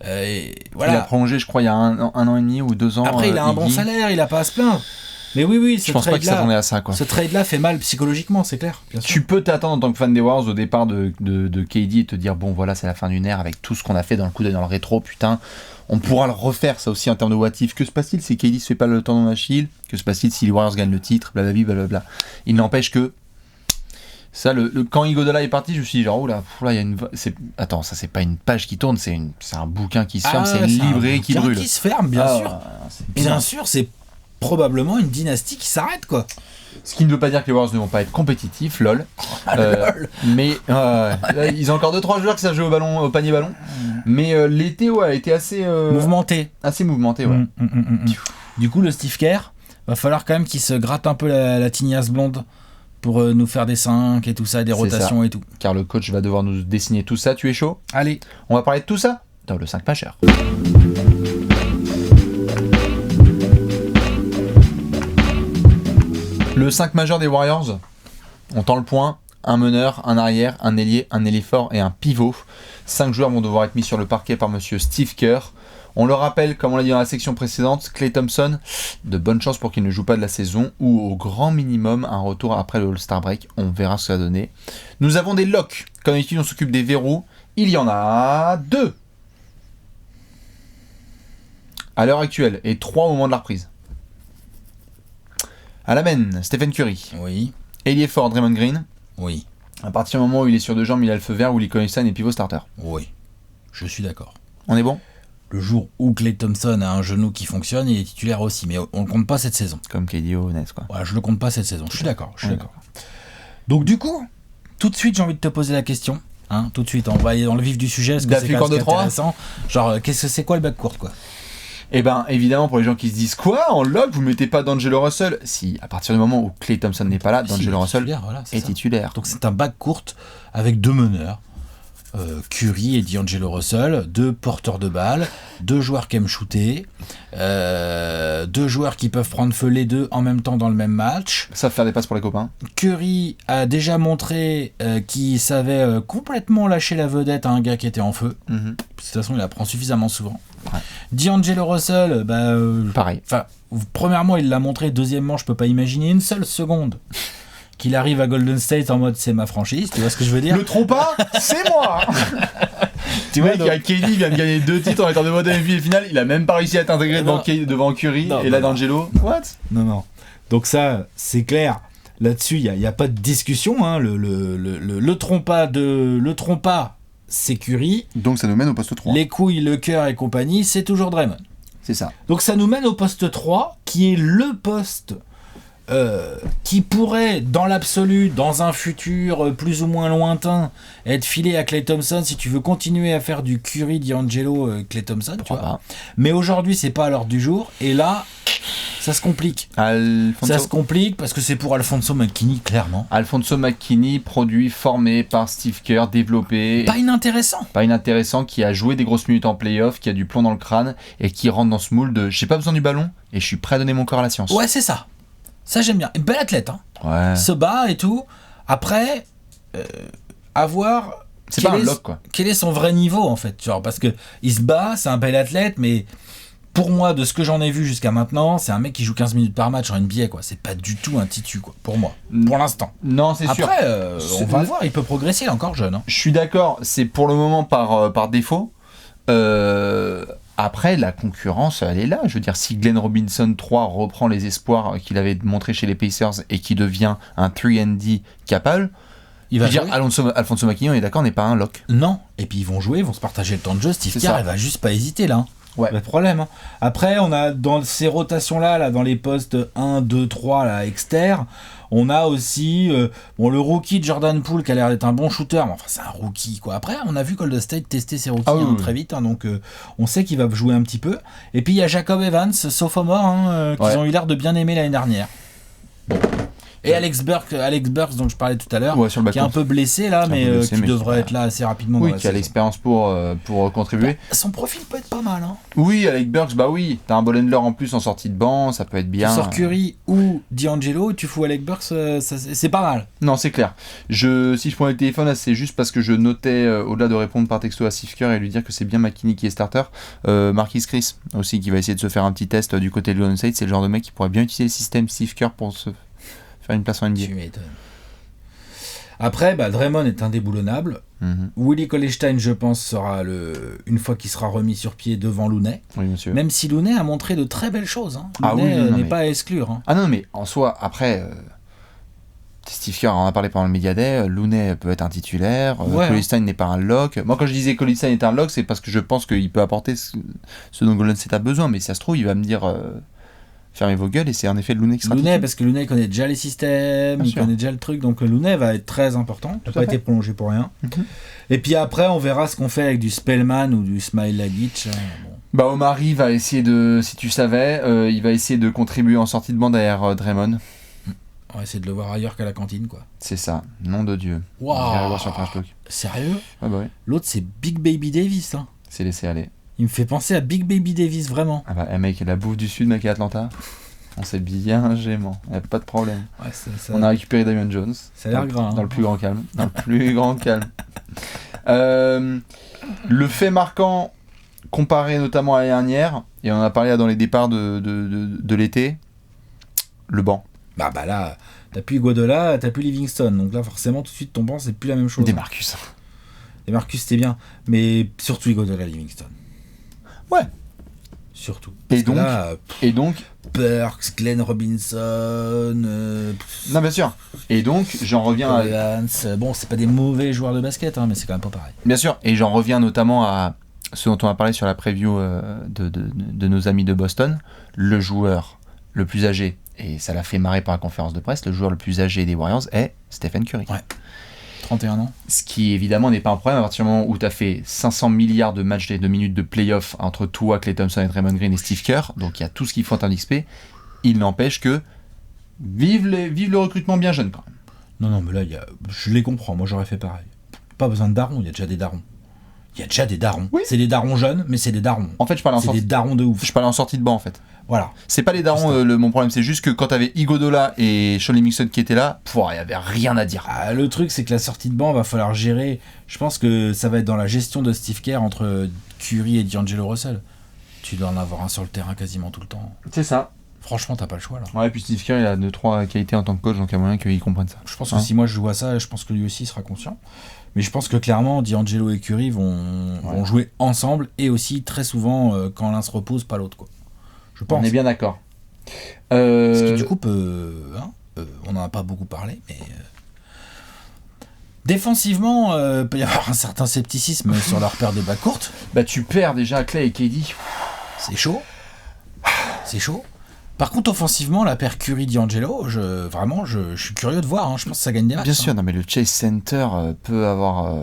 Et voilà.
Il a prolongé, je crois, il y a un an et demi ou 2 ans.
Après, il a un bon salaire, il a pas à se plaindre. Mais oui,
je pense pas qu'il s'attendait à ça, quoi.
Ce trade-là fait mal psychologiquement, c'est clair. Bien sûr.
Tu peux t'attendre en tant que fan des Warriors au départ de KD et te dire bon, voilà, c'est la fin d'une ère avec tout ce qu'on a fait dans le coup d'œil dans le rétro, putain. On pourra le refaire, ça aussi en termes de what if. Que se passe-t-il si KD se fait pas le tendon d'Achille ? Que se passe-t-il si les Warriors gagnent le titre ? Blablabla, blablabla. Il n'empêche que Ça, quand Iguodala est parti, je me suis dit genre, là, il y a attends, ça c'est pas une page qui tourne, c'est un bouquin qui se ferme, c'est une librairie qui brûle.
Qui se ferme, bien sûr. Bien sûr, c'est probablement une dynastie qui s'arrête, quoi.
Ce qui ne veut pas dire que les Warriors ne vont pas être compétitifs, lol. Mais ils ont encore 2-3 joueurs qui savent jouer au panier ballon. Mais l'été, a été assez
mouvementé.
Assez mouvementé, ouais.
Du coup, le Steve Kerr, va falloir quand même qu'il se gratte un peu la tignasse blonde pour nous faire des 5 et tout ça, des rotations et tout.
Car le coach va devoir nous dessiner tout ça. Tu es chaud ?
Allez,
on va parler de tout ça dans le 5 majeur. Le 5 majeur des Warriors, on tend le point, un meneur, un arrière, un ailier fort et un pivot. 5 joueurs vont devoir être mis sur le parquet par monsieur Steve Kerr. On le rappelle, comme on l'a dit dans la section précédente, Klay Thompson, de bonnes chances pour qu'il ne joue pas de la saison, ou au grand minimum un retour après le All-Star Break. On verra ce que ça va donner. Nous avons des locks. Comme d'habitude, on s'occupe des verrous. Il y en a 2 à l'heure actuelle et 3 au moment de la reprise. À la main, Stephen Curry.
Oui.
Ailier fort, Draymond Green.
Oui.
À partir du moment où il est sur 2 jambes, il a le feu vert, Willie Cauley-Stein est pivot starter.
Oui. Je suis d'accord.
On est bon ?
Le jour où Klay Thompson a un genou qui fonctionne, il est titulaire aussi, mais on le compte pas cette saison.
Comme KD au Nets, quoi.
Ouais, je le compte pas cette saison. Je suis d'accord. Donc du coup, tout de suite, j'ai envie de te poser la question. Tout de suite, on va aller dans le vif du sujet. Parce que c'est quand même intéressant. Genre, c'est quoi le backcourt, quoi ?
Eh ben, évidemment, pour les gens qui se disent quoi, en lock, vous mettez pas D'Angelo Russell. Si, à partir du moment où Klay Thompson n'est pas là, D'Angelo Russell est titulaire.
Donc c'est un backcourt avec 2 meneurs. Curry et D'Angelo Russell, 2 porteurs de balles, 2 joueurs qui aiment shooter, 2 joueurs qui peuvent prendre feu les deux en même temps dans le même match.
Ça faire des passes pour les copains.
Curry a déjà montré qu'il savait complètement lâcher la vedette à un gars qui était en feu. De toute façon, il la prend suffisamment souvent.
Ouais.
D'Angelo Russell,
pareil.
Premièrement, il l'a montré. Deuxièmement, je peux pas imaginer une seule seconde qu'il arrive à Golden State en mode c'est ma franchise, tu vois ce que je veux dire ?
Le trompe pas, c'est moi. Tu vois, KD vient de gagner 2 titres en étant de mode MVP finale, il a même pas réussi à être intégré devant Curry, et là D'Angelo. What ?
Non. Donc ça, c'est clair. Là-dessus, il y a pas de discussion. Le trompa, c'est Curry.
Donc ça nous mène au poste 3.
Les couilles, le cœur et compagnie, c'est toujours Draymond.
C'est ça.
Donc ça nous mène au poste 3, qui est le poste qui pourrait, dans l'absolu, dans un futur plus ou moins lointain, être filé à Klay Thompson si tu veux continuer à faire du Curry, D'Angelo, Klay Thompson, tu vois. Mais aujourd'hui, c'est pas à l'ordre du jour, et là, ça se complique. Ça se complique parce que c'est pour Alfonso McKinney, clairement.
Alfonso McKinney, produit formé par Steve Kerr, développé.
Pas inintéressant,
qui a joué des grosses minutes en play-off, qui a du plomb dans le crâne, et qui rentre dans ce moule de j'ai pas besoin du ballon, et je suis prêt à donner mon corps à la science.
Ouais, c'est ça. Ça, j'aime bien. Bel athlète, hein.
Ouais.
Se bat et tout. Après, avoir...
C'est pas un lock, quoi.
Quel est son vrai niveau, en fait, genre, parce que il se bat, c'est un bel athlète, mais pour moi, de ce que j'en ai vu jusqu'à maintenant, c'est un mec qui joue 15 minutes par match en NBA, quoi. C'est pas du tout un titu, quoi, pour moi. Pour l'instant.
Non, c'est sûr.
Après, on va voir, il peut progresser, il est encore jeune. Hein.
Je suis d'accord, c'est pour le moment par défaut. Après, la concurrence, elle est là. Je veux dire, si Glenn Robinson 3 reprend les espoirs qu'il avait montrés chez les Pacers et qui devient un 3&D capable, il va dire Alfonso McKinney, on est d'accord, n'est pas un lock.
Non, et puis ils vont jouer, ils vont se partager le temps de jeu. Steve Kerr, il va juste pas hésiter là.
Ouais.
Pas de problème. Hein. Après, on a dans ces rotations-là, dans les postes 1, 2, 3, là, externes, on a aussi le rookie Jordan Poole qui a l'air d'être un bon shooter, mais enfin c'est un rookie quoi. Après, on a vu Golden State tester ses rookies très vite, hein, donc on sait qu'il va jouer un petit peu. Et puis il y a Jacob Evans, sophomore, qu'ils ont eu l'air de bien aimer l'année dernière. Bon. Et Alex Burks, dont je parlais tout à l'heure, qui est un peu blessé là, mais qui devrait être là assez rapidement.
Oui, qui a l'expérience pour contribuer.
Son profil peut être pas mal. Hein.
Oui, Alex Burks, t'as un ball handler en plus en sortie de banc, ça peut être bien.
Tu sors Curry ou D'Angelo, tu fous Alex Burks, c'est pas mal.
Non, c'est clair. Si je prends le téléphone, là, c'est juste parce que je notais, au-delà de répondre par texto à Steve Kerr et lui dire que c'est bien McKinney qui est starter, Marquise Chris aussi, qui va essayer de se faire un petit test du côté de Golden State, c'est le genre de mec qui pourrait bien utiliser le système Steve Kerr pour se faire une place en NBA.
Tu m'étonnes. Après, Draymond est indéboulonnable. Willie Cauley-Stein, je pense, sera une fois qu'il sera remis sur pied devant Looney.
Oui, monsieur.
Même si Looney a montré de très belles choses. Hein. Looney n'est pas à exclure. Hein.
Ah non, mais en soi, après, Steve Kerr, on en a parlé pendant le Media Day, Looney peut être un titulaire, Cauley-Stein n'est pas un lock. Moi, quand je disais Cauley-Stein est un lock, c'est parce que je pense qu'il peut apporter ce dont Golden State a besoin, mais si ça se trouve, il va me dire fermez vos gueules, et c'est en effet Looney qui sera
Looney, parce que Looney connaît déjà les systèmes, il connaît déjà le truc, donc Looney va être très important, il n'a pas été prolongé pour rien. Et puis après, on verra ce qu'on fait avec du Spellman ou du Smile Lagic.
Bah, Omari va essayer de, si tu savais, il va essayer de contribuer en sortie de banc derrière Draymond.
On va essayer de le voir ailleurs qu'à la cantine, quoi.
C'est ça, nom de Dieu.
Wow.
On va voir sur Facebook.
Sérieux?
Ouais, bah ouais.
L'autre, c'est Big Baby Davis, hein.
C'est laissé aller.
Il me fait penser à Big Baby Davis, vraiment.
Ah bah, mec, la bouffe du Sud, mec, à Atlanta, on s'est bien gémant, y a pas de problème.
Ouais, ça...
On a récupéré Damian Jones.
Ça a l'air gras.
Dans le plus grand calme. Dans le plus grand calme. Le fait marquant, comparé notamment à l'année dernière, et on en a parlé dans les départs de l'été, le banc.
Bah là, t'as plus Iguodala, t'as plus Livingston, donc là forcément tout de suite ton banc c'est plus la même chose.
Des Marcus.
Des Marcus c'était bien, mais surtout Iguodala, Livingston.
Ouais.
Surtout.
Et donc
Burks, Glenn Robinson.
Non, bien sûr. Et donc j'en reviens
à. Bon, c'est pas des mauvais joueurs de basket, hein, mais c'est quand même pas pareil.
Bien sûr, et j'en reviens notamment à ce dont on a parlé sur la preview de nos amis de Boston, le joueur le plus âgé. Et ça l'a fait marrer par la conférence de presse, le joueur le plus âgé des Warriors est Stephen Curry.
Ouais. 31 ans.
Ce qui évidemment n'est pas un problème à partir du moment où tu as fait 500 milliards de matchs et de minutes de play-off entre toi, Klay Thompson et Draymond Green et Steve Kerr, donc il y a tout ce qu'il faut en termes d'XP. Il n'empêche que vive le recrutement bien jeune quand même.
Non, mais là, je les comprends, moi j'aurais fait pareil. Pas besoin de darons, il y a déjà des darons. Oui. C'est des darons jeunes, mais c'est des darons.
En fait, je parlais
des darons de ouf.
Je parlais en sortie de banc en fait.
Voilà.
C'est pas les darons mon problème, c'est juste que quand t'avais Iguodala et Sean Livingston qui étaient là, il y avait rien à dire.
Le truc c'est que la sortie de banc va falloir gérer. Je pense que ça va être dans la gestion de Steve Kerr entre Curry et D'Angelo Russell. Tu dois en avoir un sur le terrain quasiment tout le temps.
C'est ça.
Franchement, t'as pas le choix là.
Ouais, et puis Steve Kerr il a 2-3 qualités en tant que coach, donc il y a moyen qu'il comprenne ça.
Je pense que si moi je joue à ça, je pense que lui aussi sera conscient. Mais je pense que clairement, D'Angelo et Curry vont jouer ensemble et aussi très souvent quand l'un se repose, pas l'autre, quoi. Je pense.
On est bien d'accord.
Ce qui du coup on n'en a pas beaucoup parlé, mais défensivement, peut y avoir un certain scepticisme sur leur paire de bas courtes.
Bah tu perds déjà Klay et KD.
C'est chaud. C'est chaud. Par contre, offensivement, la paire Curry-D'Angelo, je suis curieux de voir. Hein. Je pense que ça gagne des matchs.
Bien sûr, non, mais le Chase Center peut avoir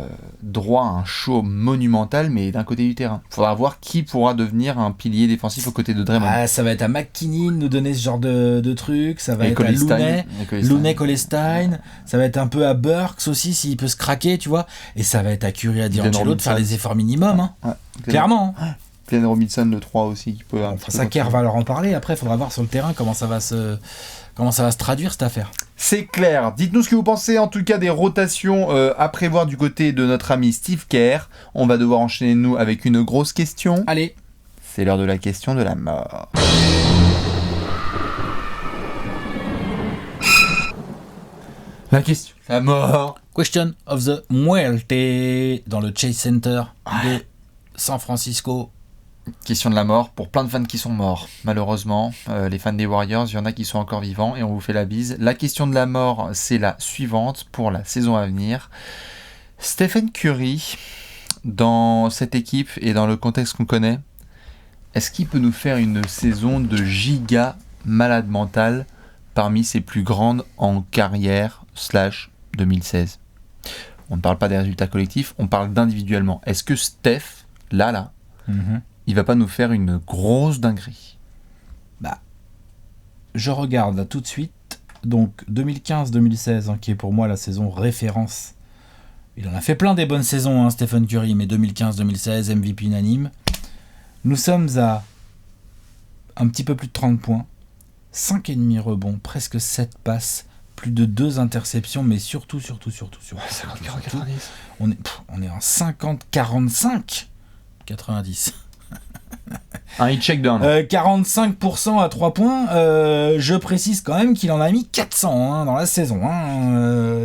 droit à un show monumental, mais d'un côté du terrain. Il faudra voir qui pourra devenir un pilier défensif aux côtés de Draymond.
Ça va être à McKinney de nous donner ce genre de truc. Ça va être à Looney, Cauley-Stein. Ça va être un peu à Burks aussi, s'il peut se craquer, tu vois. Et ça va être à Curry, à D'Angelo de faire les efforts minimums. Hein. Ouais, clairement.
Ouais. Glenn Robinson, le 3 aussi, qui peut...
ça, Kerr va leur en parler. Après, il faudra voir sur le terrain comment ça va se traduire, cette affaire.
C'est clair. Dites-nous ce que vous pensez, en tout cas, des rotations à prévoir du côté de notre ami Steve Kerr. On va devoir enchaîner, nous, avec une grosse question.
Allez.
C'est l'heure de la question de la mort. La question. La mort.
Question of the muerte dans le Chase Center de San Francisco.
Question de la mort pour plein de fans qui sont morts, malheureusement. Les fans des Warriors, il y en a qui sont encore vivants et on vous fait la bise. La question de la mort, c'est la suivante pour la saison à venir. Stephen Curry, dans cette équipe et dans le contexte qu'on connaît, est-ce qu'il peut nous faire une saison de giga malade mental parmi ses plus grandes en carrière / 2016 ? On ne parle pas des résultats collectifs, on parle d'individuellement. Est-ce que Steph, là, il va pas nous faire une grosse dinguerie?
Je regarde là tout de suite. Donc 2015-2016, qui est pour moi la saison référence. Il en a fait plein des bonnes saisons, Stephen Curry, mais 2015-2016, MVP unanime. Nous sommes à un petit peu plus de 30 points, 5,5 rebonds, presque 7 passes, plus de 2 interceptions, mais surtout. On est en 50-45. 90.
Un hit check down.
45% à 3 points. Je précise quand même qu'il en a mis 400 dans la saison.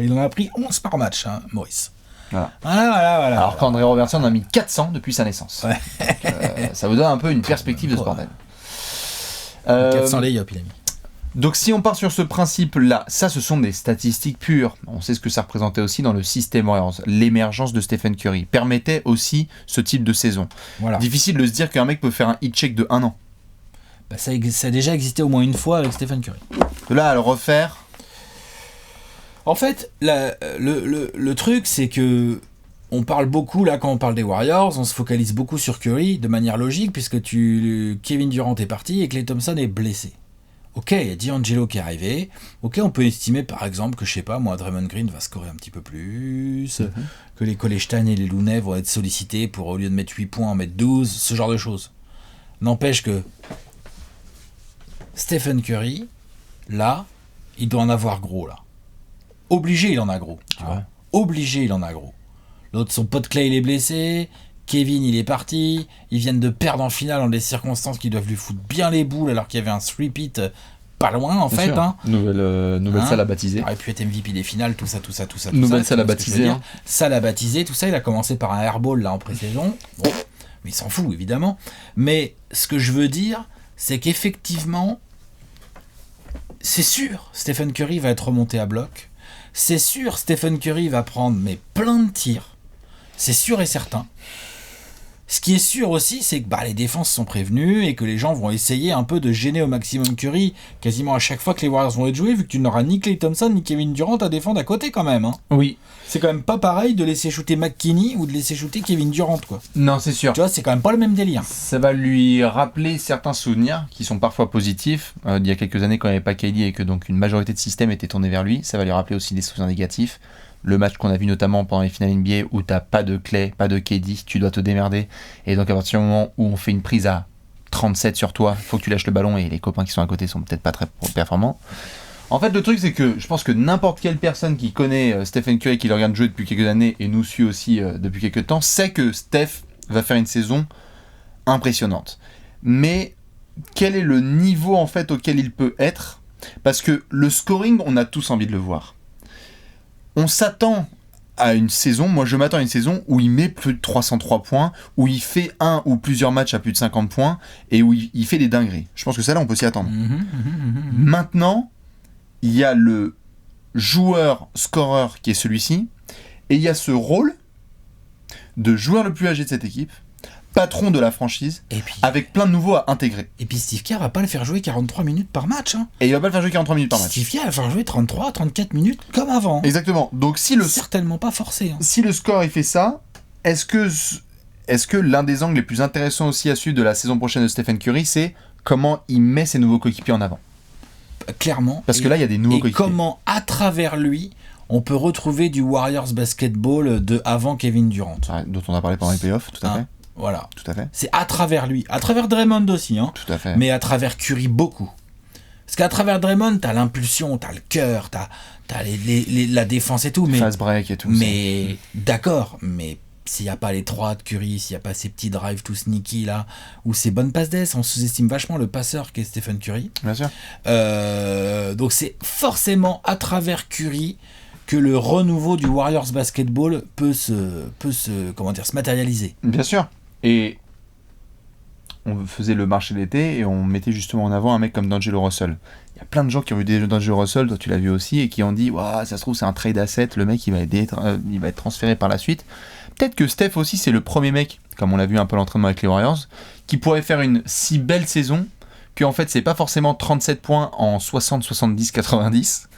Il en a pris 11 par match, Maurice. Voilà.
Alors qu'André Robertson en a mis 400 depuis sa naissance. Ouais. Ça vous donne un peu une perspective de ce bordel.
400 lay-up, il a mis.
Donc si on part sur ce principe-là, ça ce sont des statistiques pures. On sait ce que ça représentait aussi dans le système Warriors. L'émergence de Stephen Curry permettait aussi ce type de saison. Voilà. Difficile de se dire qu'un mec peut faire un hit check de 1 an.
Bah ça a déjà existé au moins une fois avec Stephen Curry.
De là à le refaire...
En fait, le truc c'est que on parle beaucoup là quand on parle des Warriors, on se focalise beaucoup sur Curry de manière logique puisque Kevin Durant est parti et Klay Thompson est blessé. Ok, il y a D'Angelo qui est arrivé. Ok, on peut estimer par exemple que, je sais pas, moi, Draymond Green va scorer un petit peu plus, que les Cole-Stein et les Looney vont être sollicités pour, au lieu de mettre 8 points, en mettre 12, ce genre de choses. N'empêche que Stephen Curry, là, il doit en avoir gros, là. Obligé, il en a gros. Tu vois. Obligé, il en a gros. L'autre, son pote Clay, il est blessé. Kevin, il est parti. Ils viennent de perdre en finale dans des circonstances qui doivent lui foutre bien les boules alors qu'il y avait un three-peat pas loin en fait. Hein.
Nouvelle salle à baptiser.
Il aurait pu être MVP des finales, tout ça.
Nouvelle salle à baptiser. Hein.
Salle à baptiser, tout ça. Il a commencé par un airball là en pré-saison. Bon, mais il s'en fout évidemment. Mais ce que je veux dire, c'est qu'effectivement, c'est sûr, Stephen Curry va être remonté à bloc. C'est sûr, Stephen Curry va prendre plein de tirs. C'est sûr et certain. Ce qui est sûr aussi, c'est que les défenses sont prévenues et que les gens vont essayer un peu de gêner au maximum Curry quasiment à chaque fois que les Warriors vont être joués, vu que tu n'auras ni Klay Thompson ni Kevin Durant à défendre à côté quand même. Hein.
Oui.
C'est quand même pas pareil de laisser shooter McKinney ou de laisser shooter Kevin Durant, quoi.
Non, c'est sûr.
Tu vois, c'est quand même pas le même délire.
Ça va lui rappeler certains souvenirs qui sont parfois positifs. Il y a quelques années quand il n'y avait pas KD et que donc une majorité de système était tournée vers lui, ça va lui rappeler aussi des souvenirs négatifs. Le match qu'on a vu notamment pendant les finales NBA où t'as pas de Clay, pas de KD, tu dois te démerder. Et donc à partir du moment où on fait une prise à 37 sur toi, faut que tu lâches le ballon et les copains qui sont à côté sont peut-être pas très performants. En fait, le truc, c'est que je pense que n'importe quelle personne qui connaît Stephen Curry, qui le regarde jouer depuis quelques années et nous suit aussi depuis quelques temps, sait que Steph va faire une saison impressionnante. Mais quel est le niveau en fait auquel il peut être ? Parce que le scoring, on a tous envie de le voir. On s'attend à une saison, moi je m'attends à une saison où il met plus de 303 points, où il fait un ou plusieurs matchs à plus de 50 points et où il fait des dingueries. Je pense que ça là on peut s'y attendre. Maintenant, il y a le joueur scoreur qui est celui-ci et il y a ce rôle de joueur le plus âgé de cette équipe, patron de la franchise, et puis, avec plein de nouveaux à intégrer.
Et puis Steve Kerr va pas le faire jouer 43 minutes par match. Hein.
Et il va pas le faire jouer 43 minutes par match.
Steve Kerr va le faire jouer 33, 34 minutes comme avant.
Exactement. Donc
certainement pas forcé. Hein.
Si le score il fait ça, est-ce que l'un des angles les plus intéressants aussi à suivre de la saison prochaine de Stephen Curry, c'est comment il met ses nouveaux coéquipiers en avant ?
Clairement.
Parce que là, il y a des nouveaux coéquipiers.
Et comment, à travers lui, on peut retrouver du Warriors basketball de avant Kevin Durant.
Dont on a parlé pendant les playoffs, tout à fait.
Voilà.
Tout à fait.
C'est à travers lui. À travers Draymond aussi. Hein.
Tout à fait.
Mais à travers Curry, beaucoup. Parce qu'à travers Draymond, t'as l'impulsion, t'as le cœur, t'as la défense et tout. Mais,
fast break et tout.
Mais d'accord, mais s'il n'y a pas les 3 de Curry, s'il n'y a pas ces petits drives tout sneaky là, ou ces bonnes passes d'ess, on sous-estime vachement le passeur qu'est Stephen Curry.
Bien sûr.
Donc c'est forcément à travers Curry que le renouveau du Warriors basketball peut se matérialiser.
Bien sûr. Et on faisait le marché d'été et on mettait justement en avant un mec comme D'Angelo Russell. Il y a plein de gens qui ont vu D'Angelo Russell, toi tu l'as vu aussi, et qui ont dit ça se trouve c'est un trade asset, le mec il va être transféré par la suite. Peut-être que Steph aussi c'est le premier mec, comme on l'a vu un peu à l'entraînement avec les Warriors, qui pourrait faire une si belle saison que en fait c'est pas forcément 37 points en 60, 70, 90,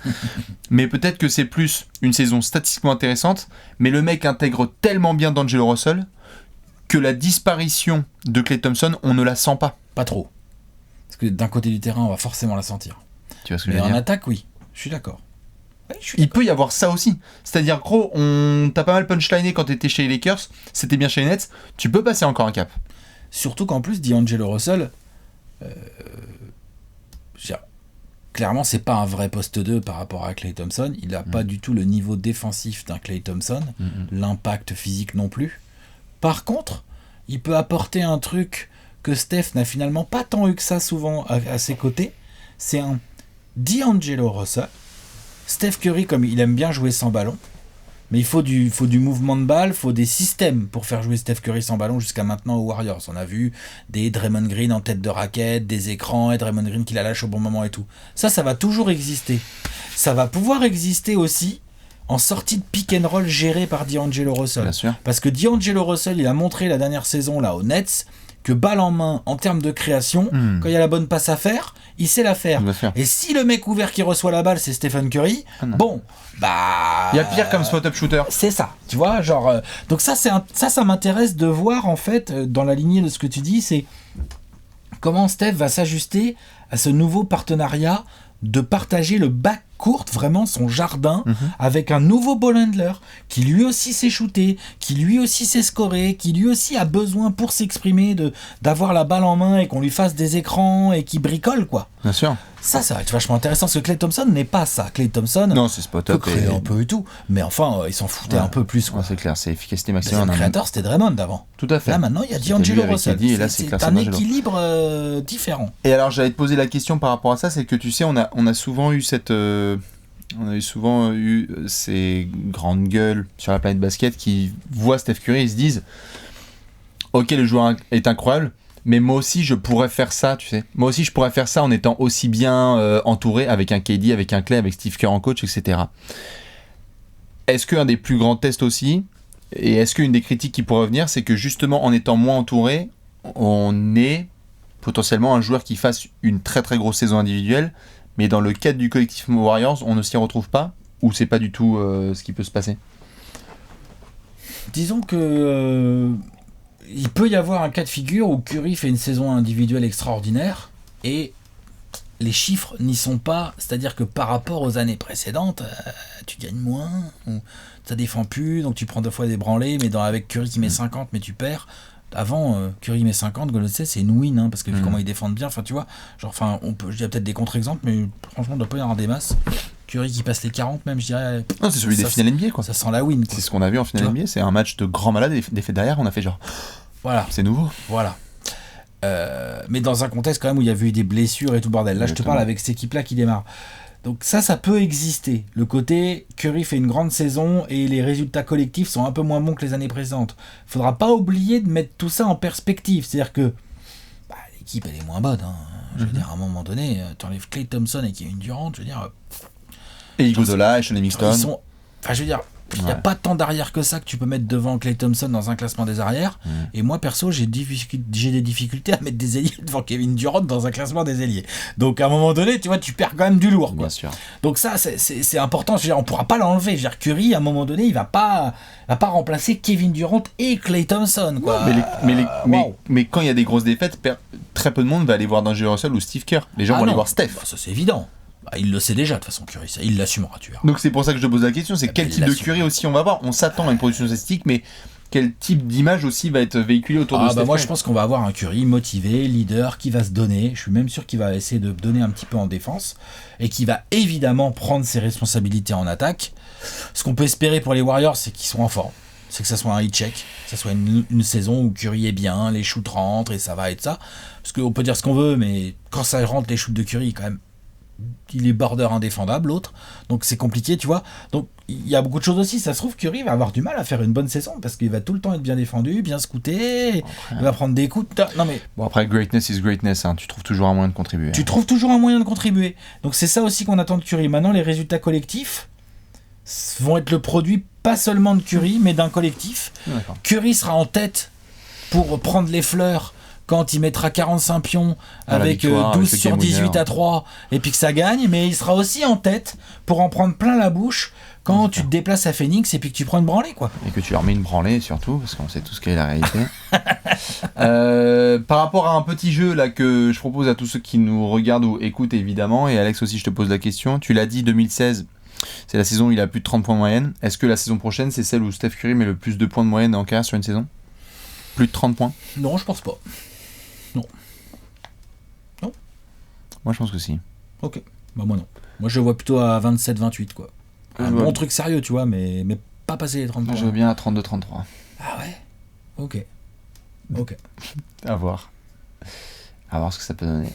mais peut-être que c'est plus une saison statistiquement intéressante, mais le mec intègre tellement bien D'Angelo Russell que la disparition de Klay Thompson, on ne la sent pas.
Pas trop. Parce que d'un côté du terrain, on va forcément la sentir.
Tu vois ce que je
veux
dire ?
Mais en attaque, oui. Je suis d'accord.
Il peut y avoir ça aussi. C'est-à-dire, gros, t'as pas mal punchliné quand t'étais chez les Lakers, c'était bien chez les Nets, tu peux passer encore un cap.
Surtout qu'en plus, D'Angelo Russell, clairement, c'est pas un vrai poste 2 par rapport à Klay Thompson. Il n'a pas du tout le niveau défensif d'un Klay Thompson, l'impact physique non plus. Par contre, il peut apporter un truc que Steph n'a finalement pas tant eu que ça souvent à ses côtés. C'est un D'Angelo Russell. Steph Curry, comme il aime bien jouer sans ballon, Mais il faut du mouvement de balle, il faut des systèmes pour faire jouer Steph Curry sans ballon jusqu'à maintenant aux Warriors. On a vu des Draymond Green en tête de raquette, des écrans et Draymond Green qui la lâche au bon moment et tout. Ça va toujours exister. Ça va pouvoir exister aussi en sortie de pick and roll géré par D'Angelo Russell.
Bien sûr.
Parce que D'Angelo Russell, il a montré la dernière saison là aux Nets que balle en main, en termes de création, quand il y a la bonne passe à faire, il sait la faire. Et si le mec ouvert qui reçoit la balle, c'est Stephen Curry, bon, bah...
Il y a pire comme spot-up shooter.
C'est ça, tu vois, genre... donc ça m'intéresse de voir, en fait, dans la lignée de ce que tu dis, c'est comment Steph va s'ajuster à ce nouveau partenariat de partager le backcourt, vraiment son jardin, avec un nouveau ball handler qui lui aussi sait shooter, qui lui aussi sait scorer, qui lui aussi a besoin pour s'exprimer d'avoir la balle en main et qu'on lui fasse des écrans et qui bricole, quoi.
Bien sûr.
Ça va être vachement intéressant, parce que Klay Thompson n'est pas ça. Klay Thompson
non, c'est spot-up
peut créer un peu et tout, mais enfin, il s'en foutait un peu plus, quoi.
Ouais, c'est clair, c'est efficacité maximum.
Le créateur, c'était Draymond d'avant.
Tout à fait.
Là, maintenant, il y a D'Angelo Russell.
Et là, c'est
un équilibre différent.
Et alors, j'allais te poser la question par rapport à ça, c'est que tu sais, on a souvent eu ces grandes gueules sur la planète basket qui voient Steph Curry et se disent ok, le joueur est incroyable, mais moi aussi je pourrais faire ça, tu sais. Moi aussi je pourrais faire ça en étant aussi bien entouré avec un KD, avec un Klay, avec Steve Kerr en coach, etc. Est-ce qu'un des plus grands tests aussi, et est-ce qu'une des critiques qui pourrait venir, c'est que justement en étant moins entouré, on est potentiellement un joueur qui fasse une très très grosse saison individuelle, mais dans le cadre du collectif Warriors, on ne s'y retrouve pas, ou c'est pas du tout ce qui peut se passer?
Disons que il peut y avoir un cas de figure où Curry fait une saison individuelle extraordinaire et les chiffres n'y sont pas, c'est-à-dire que par rapport aux années précédentes, tu gagnes moins, ça défend plus, donc tu prends 2 fois des branlés, mais avec Curry qui met 50, mais tu perds. Avant, Curry met 50, Golden State c'est une win, hein, parce que vu comment ils défendent bien, enfin tu vois, genre, enfin, je dirais peut-être des contre-exemples, mais franchement, il doit pas y avoir des masses. Curry qui passe les 40, même, je dirais.
Non, c'est celui des finales NBA, quoi.
Ça sent la win, quoi.
C'est ce qu'on a vu en finale NBA, c'est un match de grand malade, des faits derrière, on a fait genre.
Voilà.
C'est nouveau.
Voilà. Mais dans un contexte quand même où il y a eu des blessures et tout bordel. Là, exactement. Je te parle avec cette équipe-là qui démarre. Donc ça peut exister. Le côté Curry fait une grande saison et les résultats collectifs sont un peu moins bons que les années précédentes. Faudra pas oublier de mettre tout ça en perspective. C'est-à-dire que l'équipe, elle est moins bonne. Hein. Je veux dire, à un moment donné, tu enlèves Klay Thompson et Kevin Durant, je veux dire...
Et Iguodala et Sean Livingston.
Enfin, je veux dire... Il n'y a pas tant d'arrière que ça que tu peux mettre devant Klay Thompson dans un classement des arrières. Et moi, perso, j'ai des difficultés à mettre des ailiers devant Kevin Durant dans un classement des ailiers. Donc, à un moment donné, tu vois, tu perds quand même du lourd, quoi.
Bien sûr.
Donc ça, c'est important. Je veux dire, on ne pourra pas l'enlever. Je veux dire, Curry, à un moment donné, il va pas remplacer Kevin Durant et Klay Thompson, quoi.
Mais quand il y a des grosses défaites, très peu de monde va aller voir D'Angelo Russell ou Steve Kerr. Les gens vont aller voir Steph.
Bah, ça, c'est évident. Il le sait déjà de toute façon, Curry, ça, il l'assumera, tu vois.
Donc c'est pour ça que je te pose la question, c'est quel type de Curry aussi on va avoir. On s'attend à une production statistique, mais quel type d'image aussi va être véhiculé autour de Steph Curry?
Moi je pense qu'on va avoir un Curry motivé, leader, qui va se donner. Je suis même sûr qu'il va essayer de donner un petit peu en défense et qui va évidemment prendre ses responsabilités en attaque. Ce qu'on peut espérer pour les Warriors, c'est qu'ils soient en forme. C'est que ça soit un hit check, que ça soit une saison où Curry est bien, les shoots rentrent et ça va être ça. Parce qu'on peut dire ce qu'on veut, mais quand ça rentre les shoots de Curry, quand même, il est border indéfendable, l'autre, donc c'est compliqué, tu vois. Donc il y a beaucoup de choses aussi. Ça se trouve, Curry va avoir du mal à faire une bonne saison parce qu'il va tout le temps être bien défendu, bien scouté, il va prendre des coups. Non mais
bon, après, greatness is greatness, hein. Tu trouves toujours un moyen de contribuer.
Tu trouves toujours un moyen de contribuer. Donc c'est ça aussi qu'on attend de Curry. Maintenant, les résultats collectifs vont être le produit pas seulement de Curry, mais d'un collectif.
D'accord.
Curry sera en tête pour prendre les fleurs quand il mettra 45 pions avec victoire, 12 avec sur 18 à 3 et puis que ça gagne, mais il sera aussi en tête pour en prendre plein la bouche quand tu te déplaces à Phoenix et puis que tu prends une branlée, quoi.
Et que tu leur mets une branlée surtout, parce qu'on sait tout ce qu'est la réalité. Par rapport à un petit jeu là que je propose à tous ceux qui nous regardent ou écoutent évidemment, et Alex aussi je te pose la question, tu l'as dit, 2016 c'est la saison où il a plus de 30 points de moyenne. Est-ce que la saison prochaine c'est celle où Steph Curry met le plus de points de moyenne en carrière sur une saison? Plus de 30 points?
Non, je pense pas. Non.
Moi je pense que si.
Ok, bah moi non. Moi je le vois plutôt à 27-28 quoi. Un bon truc sérieux, tu vois, mais pas passer les 30 points.
Je veux bien à 32-33.
Ah ouais. Ok.
À voir. À voir ce que ça peut donner.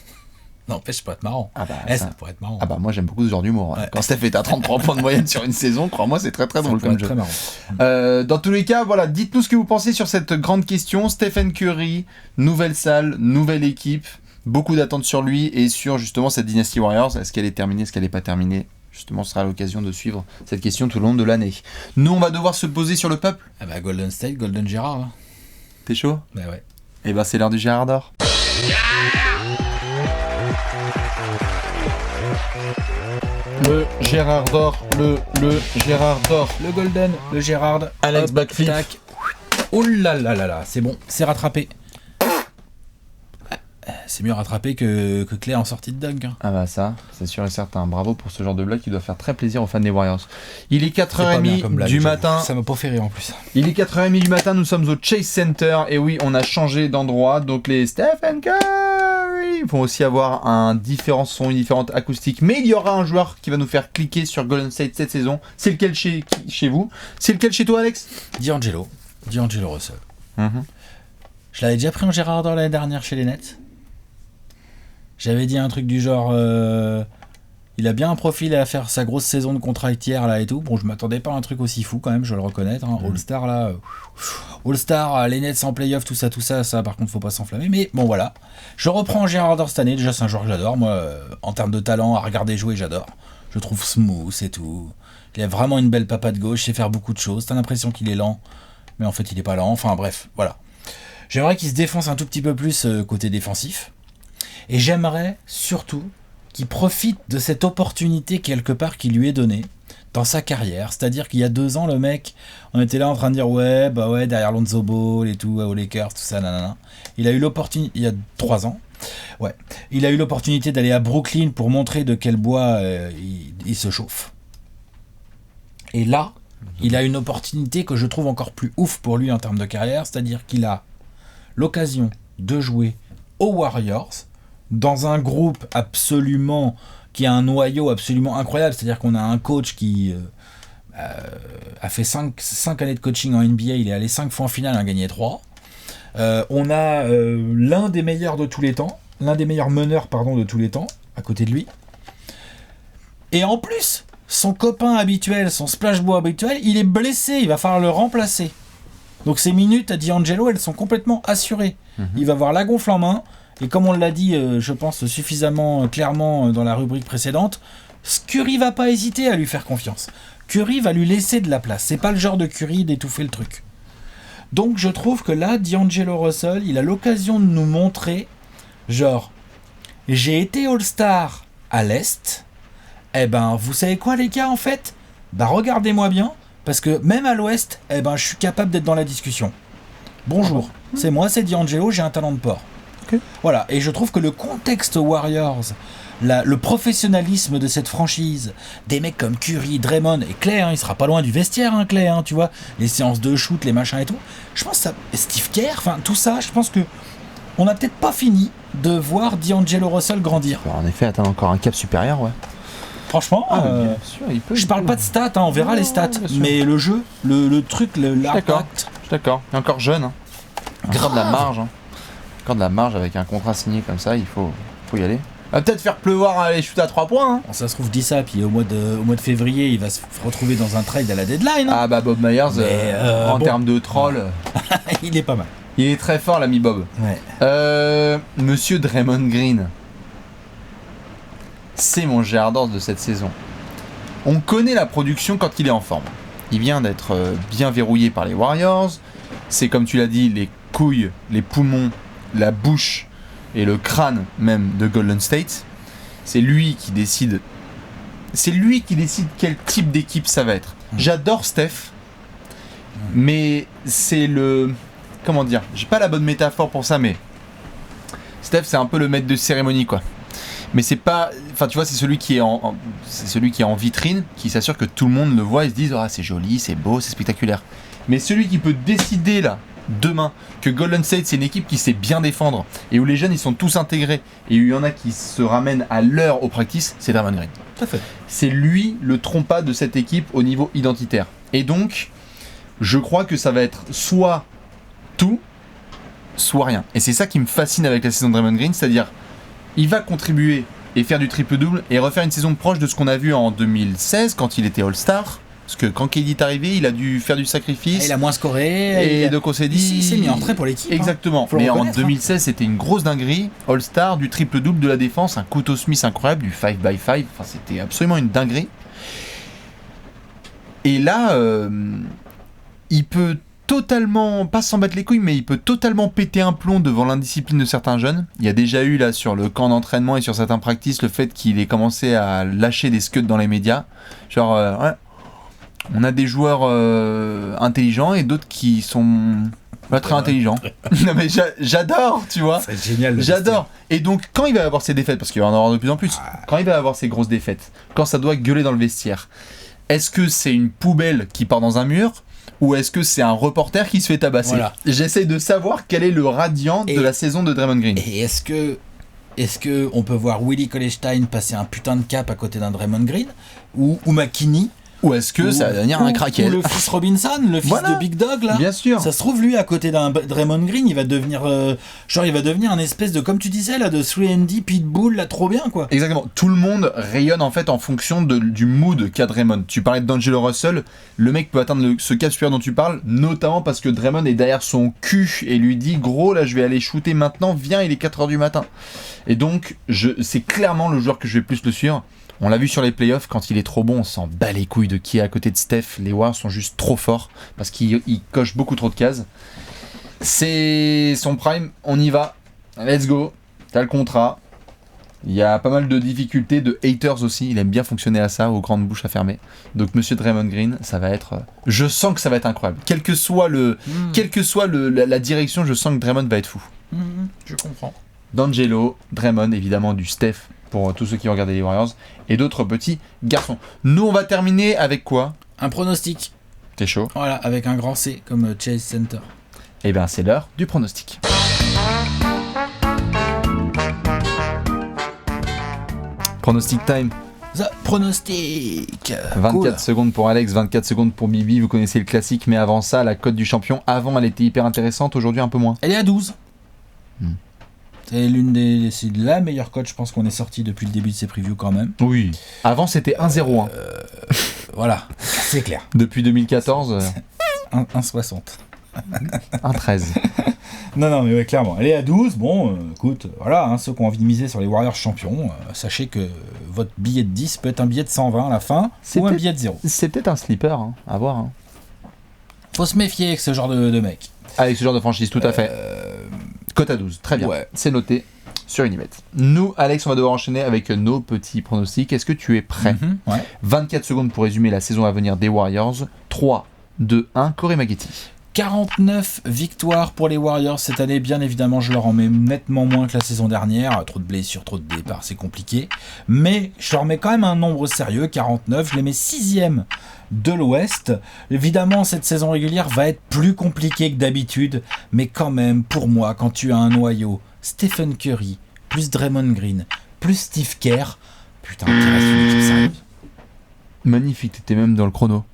n'empêche pas être marrant.
Ah bah,
ça pourrait être marrant.
Ah bah moi j'aime beaucoup ce genre d'humour. Ouais. Quand Steph est à 33 points de moyenne sur une saison, crois-moi, c'est très très drôle comme jeu.
Très marrant.
Dans tous les cas, voilà, dites-nous ce que vous pensez sur cette grande question. Stephen Curry, nouvelle salle, nouvelle équipe, beaucoup d'attentes sur lui et sur justement cette Dynasty Warriors. Est-ce qu'elle est terminée, est-ce qu'elle n'est pas terminée? Justement, ce sera l'occasion de suivre cette question tout le long de l'année. Nous, on va devoir se poser sur le peuple.
Ah bah Golden State, Golden Gérard. Hein.
T'es chaud?
Bah ouais.
Et bah c'est l'heure du Gérard d'or. Le Gérard d'or, le Gérard d'or.
Le Golden, le Gérard.
Alex Backflip.
Oh là là là là, c'est bon, c'est rattrapé. C'est mieux rattrapé que Clay en sortie de dunk. Hein.
Ah bah ça, c'est sûr et certain. Bravo pour ce genre de blague qui doit faire très plaisir aux fans des Warriors. Il est 4h30 du matin.
Ça m'a pas fait rire en plus.
Il est 4h30 du matin, nous sommes au Chase Center. Et oui, on a changé d'endroit. Donc les Stephen Curry vont aussi avoir un différent son, une différente acoustique. Mais il y aura un joueur qui va nous faire cliquer sur Golden State cette saison. C'est lequel chez vous? C'est lequel chez toi, Alex?
D'Angelo Russell. Je l'avais déjà pris en Gérard d'or l'année dernière chez les Nets. J'avais dit un truc du genre il a bien un profil à faire sa grosse saison de contractière là et tout. Bon, je m'attendais pas à un truc aussi fou quand même, je dois le reconnaître. Hein. All-Star là, All-Star, les Nets en playoff, tout ça, ça par contre faut pas s'enflammer. Mais bon voilà, je reprends Gérard d'or cette année. Déjà c'est un joueur que j'adore, moi en termes de talent, à regarder jouer j'adore. Je trouve smooth et tout. Il a vraiment une belle papatte gauche, il sait faire beaucoup de choses. T'as l'impression qu'il est lent, mais en fait il est pas lent. Enfin bref, voilà. J'aimerais qu'il se défonce un tout petit peu plus côté défensif. Et j'aimerais surtout qu'il profite de cette opportunité quelque part qui lui est donnée dans sa carrière. C'est-à-dire qu'il y a 2 ans, le mec, on était là en train de dire ouais, derrière Lonzo Ball et tout, aux Lakers, tout ça, nanana. Il a eu l'opportunité, il y a 3 ans, ouais, il a eu l'opportunité d'aller à Brooklyn pour montrer de quel bois il se chauffe. Et là, il a une opportunité que je trouve encore plus ouf pour lui en termes de carrière, c'est-à-dire qu'il a l'occasion de jouer aux Warriors, dans un groupe absolument qui a un noyau absolument incroyable, c'est-à-dire qu'on a un coach qui a fait 5 années de coaching en NBA, il est allé 5 fois en finale, il a gagné 3. On a l'un des meilleurs de tous les temps, l'un des meilleurs meneurs de tous les temps, à côté de lui. Et en plus, son copain habituel, son splash boy habituel, il est blessé, il va falloir le remplacer. Donc ces minutes à D'Angelo, elles sont complètement assurées. Il va avoir la gonfle en main. Et comme on l'a dit, je pense, suffisamment clairement dans la rubrique précédente, Curry va pas hésiter à lui faire confiance. Curry va lui laisser de la place. C'est pas le genre de Curry d'étouffer le truc. Donc je trouve que là, D'Angelo Russell, il a l'occasion de nous montrer, genre, j'ai été All-Star à l'Est, eh ben, vous savez quoi les gars, en fait? Bah regardez-moi bien, parce que même à l'Ouest, eh ben, je suis capable d'être dans la discussion. Bonjour, c'est moi, c'est D'Angelo, j'ai un talent de porc. Voilà, et je trouve que le contexte Warriors, le professionnalisme de cette franchise, des mecs comme Curry, Draymond et Clay, il sera pas loin du vestiaire, Clay, tu vois, les séances de shoot, les machins et tout. Je pense que ça, Steve Kerr, enfin tout ça, je pense que on n'a peut-être pas fini de voir D'Angelo Russell grandir.
En effet, atteindre encore un cap supérieur, ouais.
Franchement,
bien sûr,
je parle pas de stats, on verra les stats, mais le jeu, le truc, l'impact.
Je suis d'accord, il est encore jeune, Encore de la marge, Encore de la marge avec un contrat signé comme ça, il faut y aller. On va peut-être faire pleuvoir les shoots à 3 points.
Ça se trouve dit ça, puis au mois de février, il va se retrouver dans un trade à la deadline.
Ah bah Bob Myers, en termes de troll,
il est pas mal.
Il est très fort l'ami Bob.
Ouais.
Monsieur Draymond Green, c'est mon Gérard d'or de cette saison. On connaît la production quand il est en forme. Il vient d'être bien verrouillé par les Warriors. C'est comme tu l'as dit, les couilles, les poumons, la bouche et le crâne même de Golden State. C'est lui qui décide. C'est lui qui décide quel type d'équipe ça va être. J'adore Steph, mais c'est le... Comment dire ? J'ai pas la bonne métaphore pour ça, mais Steph c'est un peu le maître de cérémonie, quoi. Mais c'est pas... Enfin tu vois, c'est celui qui est c'est celui qui est en vitrine, qui s'assure que tout le monde le voit et se dise « Ah, c'est joli, c'est beau, c'est spectaculaire ». Mais celui qui peut décider là, demain, que Golden State c'est une équipe qui sait bien défendre et où les jeunes ils sont tous intégrés et où il y en a qui se ramènent à l'heure au practice, c'est Draymond Green.
Tout à fait.
C'est lui le trompas de cette équipe au niveau identitaire. Et donc, je crois que ça va être soit tout, soit rien. Et c'est ça qui me fascine avec la saison de Draymond Green, c'est-à-dire il va contribuer et faire du triple-double et refaire une saison proche de ce qu'on a vu en 2016 quand il était All-Star. Parce que quand KD est arrivé, il a dû faire du sacrifice.
Il a moins scoré.
Et donc on s'est dit...
Il s'est mis en trait pour l'équipe.
Exactement. Mais en 2016, c'était une grosse dinguerie. All-Star, du triple-double de la défense, un couteau Smith incroyable, du 5x5. Enfin, c'était absolument une dinguerie. Et là, il peut totalement, pas s'en battre les couilles, mais il peut totalement péter un plomb devant l'indiscipline de certains jeunes. Il y a déjà eu là sur le camp d'entraînement et sur certains practices le fait qu'il ait commencé à lâcher des scuds dans les médias. Genre, ouais, on a des joueurs intelligents et d'autres qui sont pas très intelligents. Non mais j'adore, tu vois.
C'est génial.
J'adore. Et donc quand il va avoir ses défaites, parce qu'il va en avoir de plus en plus, quand il va avoir ses grosses défaites, quand ça doit gueuler dans le vestiaire, est-ce que c'est une poubelle qui part dans un mur ? Ou est-ce que c'est un reporter qui se fait tabasser ? Voilà. J'essaie de savoir quel est le radiant de la saison de Draymond Green.
Et est-ce que on peut voir Willie Cauley-Stein passer un putain de cap à côté d'un Draymond Green ou McKinney ?
Ou est-ce que ça va devenir un craquet ?
Ou le fils Robinson, le fils de Big Dog là.
Bien sûr.
Ça se trouve lui à côté d'un Draymond Green, il va devenir un espèce de, comme tu disais là, de 3&D Pitbull là, trop bien quoi.
Exactement. Tout le monde rayonne en fait en fonction du mood qu'a Draymond. Tu parlais de D'Angelo Russell, le mec peut atteindre ce cap supérieur dont tu parles, notamment parce que Draymond est derrière son cul et lui dit gros là je vais aller shooter maintenant, viens il est 4h du matin. Et donc c'est clairement le joueur que je vais plus le suivre. On l'a vu sur les playoffs, quand il est trop bon, on s'en bat les couilles de qui est à côté de Steph. Les Warriors sont juste trop forts parce qu'ils cochent beaucoup trop de cases. C'est son prime, on y va. Let's go. T'as le contrat. Il y a pas mal de difficultés, de haters aussi. Il aime bien fonctionner à ça, aux grandes bouches à fermer. Donc Monsieur Draymond Green, ça va être... Je sens que ça va être incroyable. Quelle que soit la direction, je sens que Draymond va être fou.
Je comprends.
D'Angelo, Draymond, évidemment du Steph, pour tous ceux qui regardaient les Warriors, et d'autres petits garçons. Nous, on va terminer avec quoi ?
Un pronostic.
T'es chaud ?
Voilà, avec un grand C, comme Chase Center.
Eh bien, c'est l'heure du pronostic. Pronostic time.
The pronostic.
24 secondes pour Alex, 24 secondes pour Bibi. Vous connaissez le classique, mais avant ça, la cote du champion, avant, elle était hyper intéressante. Aujourd'hui, un peu moins.
Elle est à 12. C'est la meilleure cote, je pense, qu'on est sorti depuis le début de ces previews quand même.
Oui. Avant, c'était 1,01.
Voilà, c'est clair.
Depuis 2014...
1,60.
1,13.
Non, mais ouais, clairement. Elle est à 12. Bon, écoute, voilà, hein, ceux qui ont envie de miser sur les Warriors champions, sachez que votre billet de 10 peut être un billet de 120 à la fin, ou un billet de 0.
C'est peut-être un sleeper, hein, à voir. Hein.
Faut se méfier avec ce genre de mec.
Avec ce genre de franchise, tout à fait. Cote à 12, très bien. Ouais. C'est noté sur Unibet. Nous, Alex, on va devoir enchaîner avec nos petits pronostics. Est-ce que tu es prêt ?
Ouais.
24 secondes pour résumer la saison à venir des Warriors. 3, 2, 1, Corey Maggette.
49 victoires pour les Warriors cette année. Bien évidemment, je leur en mets nettement moins que la saison dernière. Trop de blessures, trop de départs, c'est compliqué. Mais je leur mets quand même un nombre sérieux, 49. Je les mets 6e de l'Ouest. Évidemment, cette saison régulière va être plus compliquée que d'habitude. Mais quand même, pour moi, quand tu as un noyau, Stephen Curry, plus Draymond Green, plus Steve Kerr, putain, tu restes une équipe sérieuse.
Magnifique, t'étais même dans le chrono.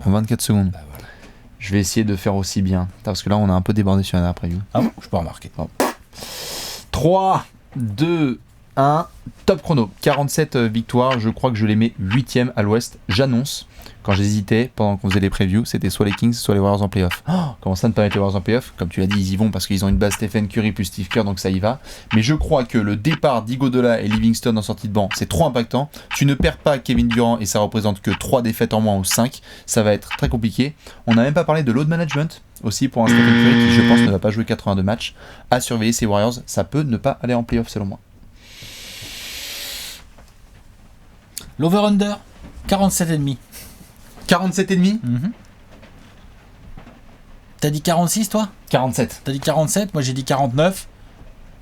En 24 secondes.
Bah, voilà.
Je vais essayer de faire aussi bien. Parce que là, on a un peu débordé sur un après-view.
Ah bon ? Je peux remarquer.
3, 2, 1, top chrono. 47 victoires, je crois que je les mets 8e à l'Ouest. J'annonce, quand j'hésitais pendant qu'on faisait les previews, c'était soit les Kings, soit les Warriors en playoff. Comment ça ne pas mettre les Warriors en playoff ? Comme tu l'as dit, ils y vont parce qu'ils ont une base Stephen Curry plus Steve Kerr, donc ça y va. Mais je crois que le départ d'Iguodala et Livingston en sortie de banc, c'est trop impactant. Tu ne perds pas Kevin Durant et ça représente que 3 défaites en moins ou 5. Ça va être très compliqué. On n'a même pas parlé de load management aussi pour un Stephen Curry qui, je pense, ne va pas jouer 82 matchs. À surveiller ces Warriors, ça peut ne pas aller en playoff selon moi.
L'over-under, 47,5.
47,5 ?
T'as dit 46 toi ?
47.
T'as dit 47, moi j'ai dit 49.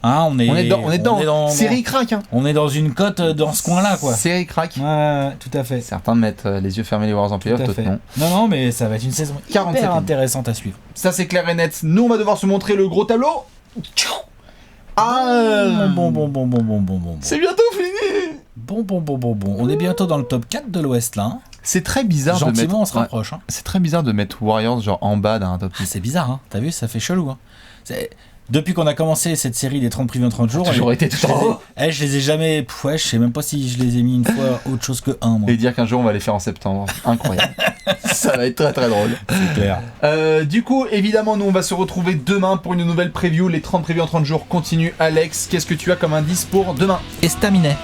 Hein, on est
dedans. Série crack. Hein.
On est dans une cote dans ce coin-là, quoi.
Série crack.
Ouais, tout à fait.
Certains mettent les yeux fermés les Warriors en playoff, d'autres non.
Non, mais ça va être une saison hyper intéressante à suivre.
Ça c'est clair et net. Nous on va devoir se montrer le gros tableau.
Bon.
C'est bientôt fini.
Bon. On est bientôt dans le top 4 de l'Ouest là. Hein.
C'est très bizarre
Gentiment,
de mettre...
on se rapproche. Hein.
C'est très bizarre de mettre Warriors genre en bas d'un top 10.
C'est bizarre, hein. T'as vu, ça fait chelou. Hein. Depuis qu'on a commencé cette série des 30 previews en 30 jours,
toujours été tout en haut.
Je les ai jamais... je sais même pas si je les ai mis une fois autre chose que 1. Moi.
Et dire qu'un jour on va les faire en septembre. Incroyable. Ça va être très très drôle.
C'est clair.
Du coup, évidemment, nous on va se retrouver demain pour une nouvelle preview. Les 30 previews en 30 jours continuent. Alex, qu'est-ce que tu as comme indice pour demain?
Estaminet.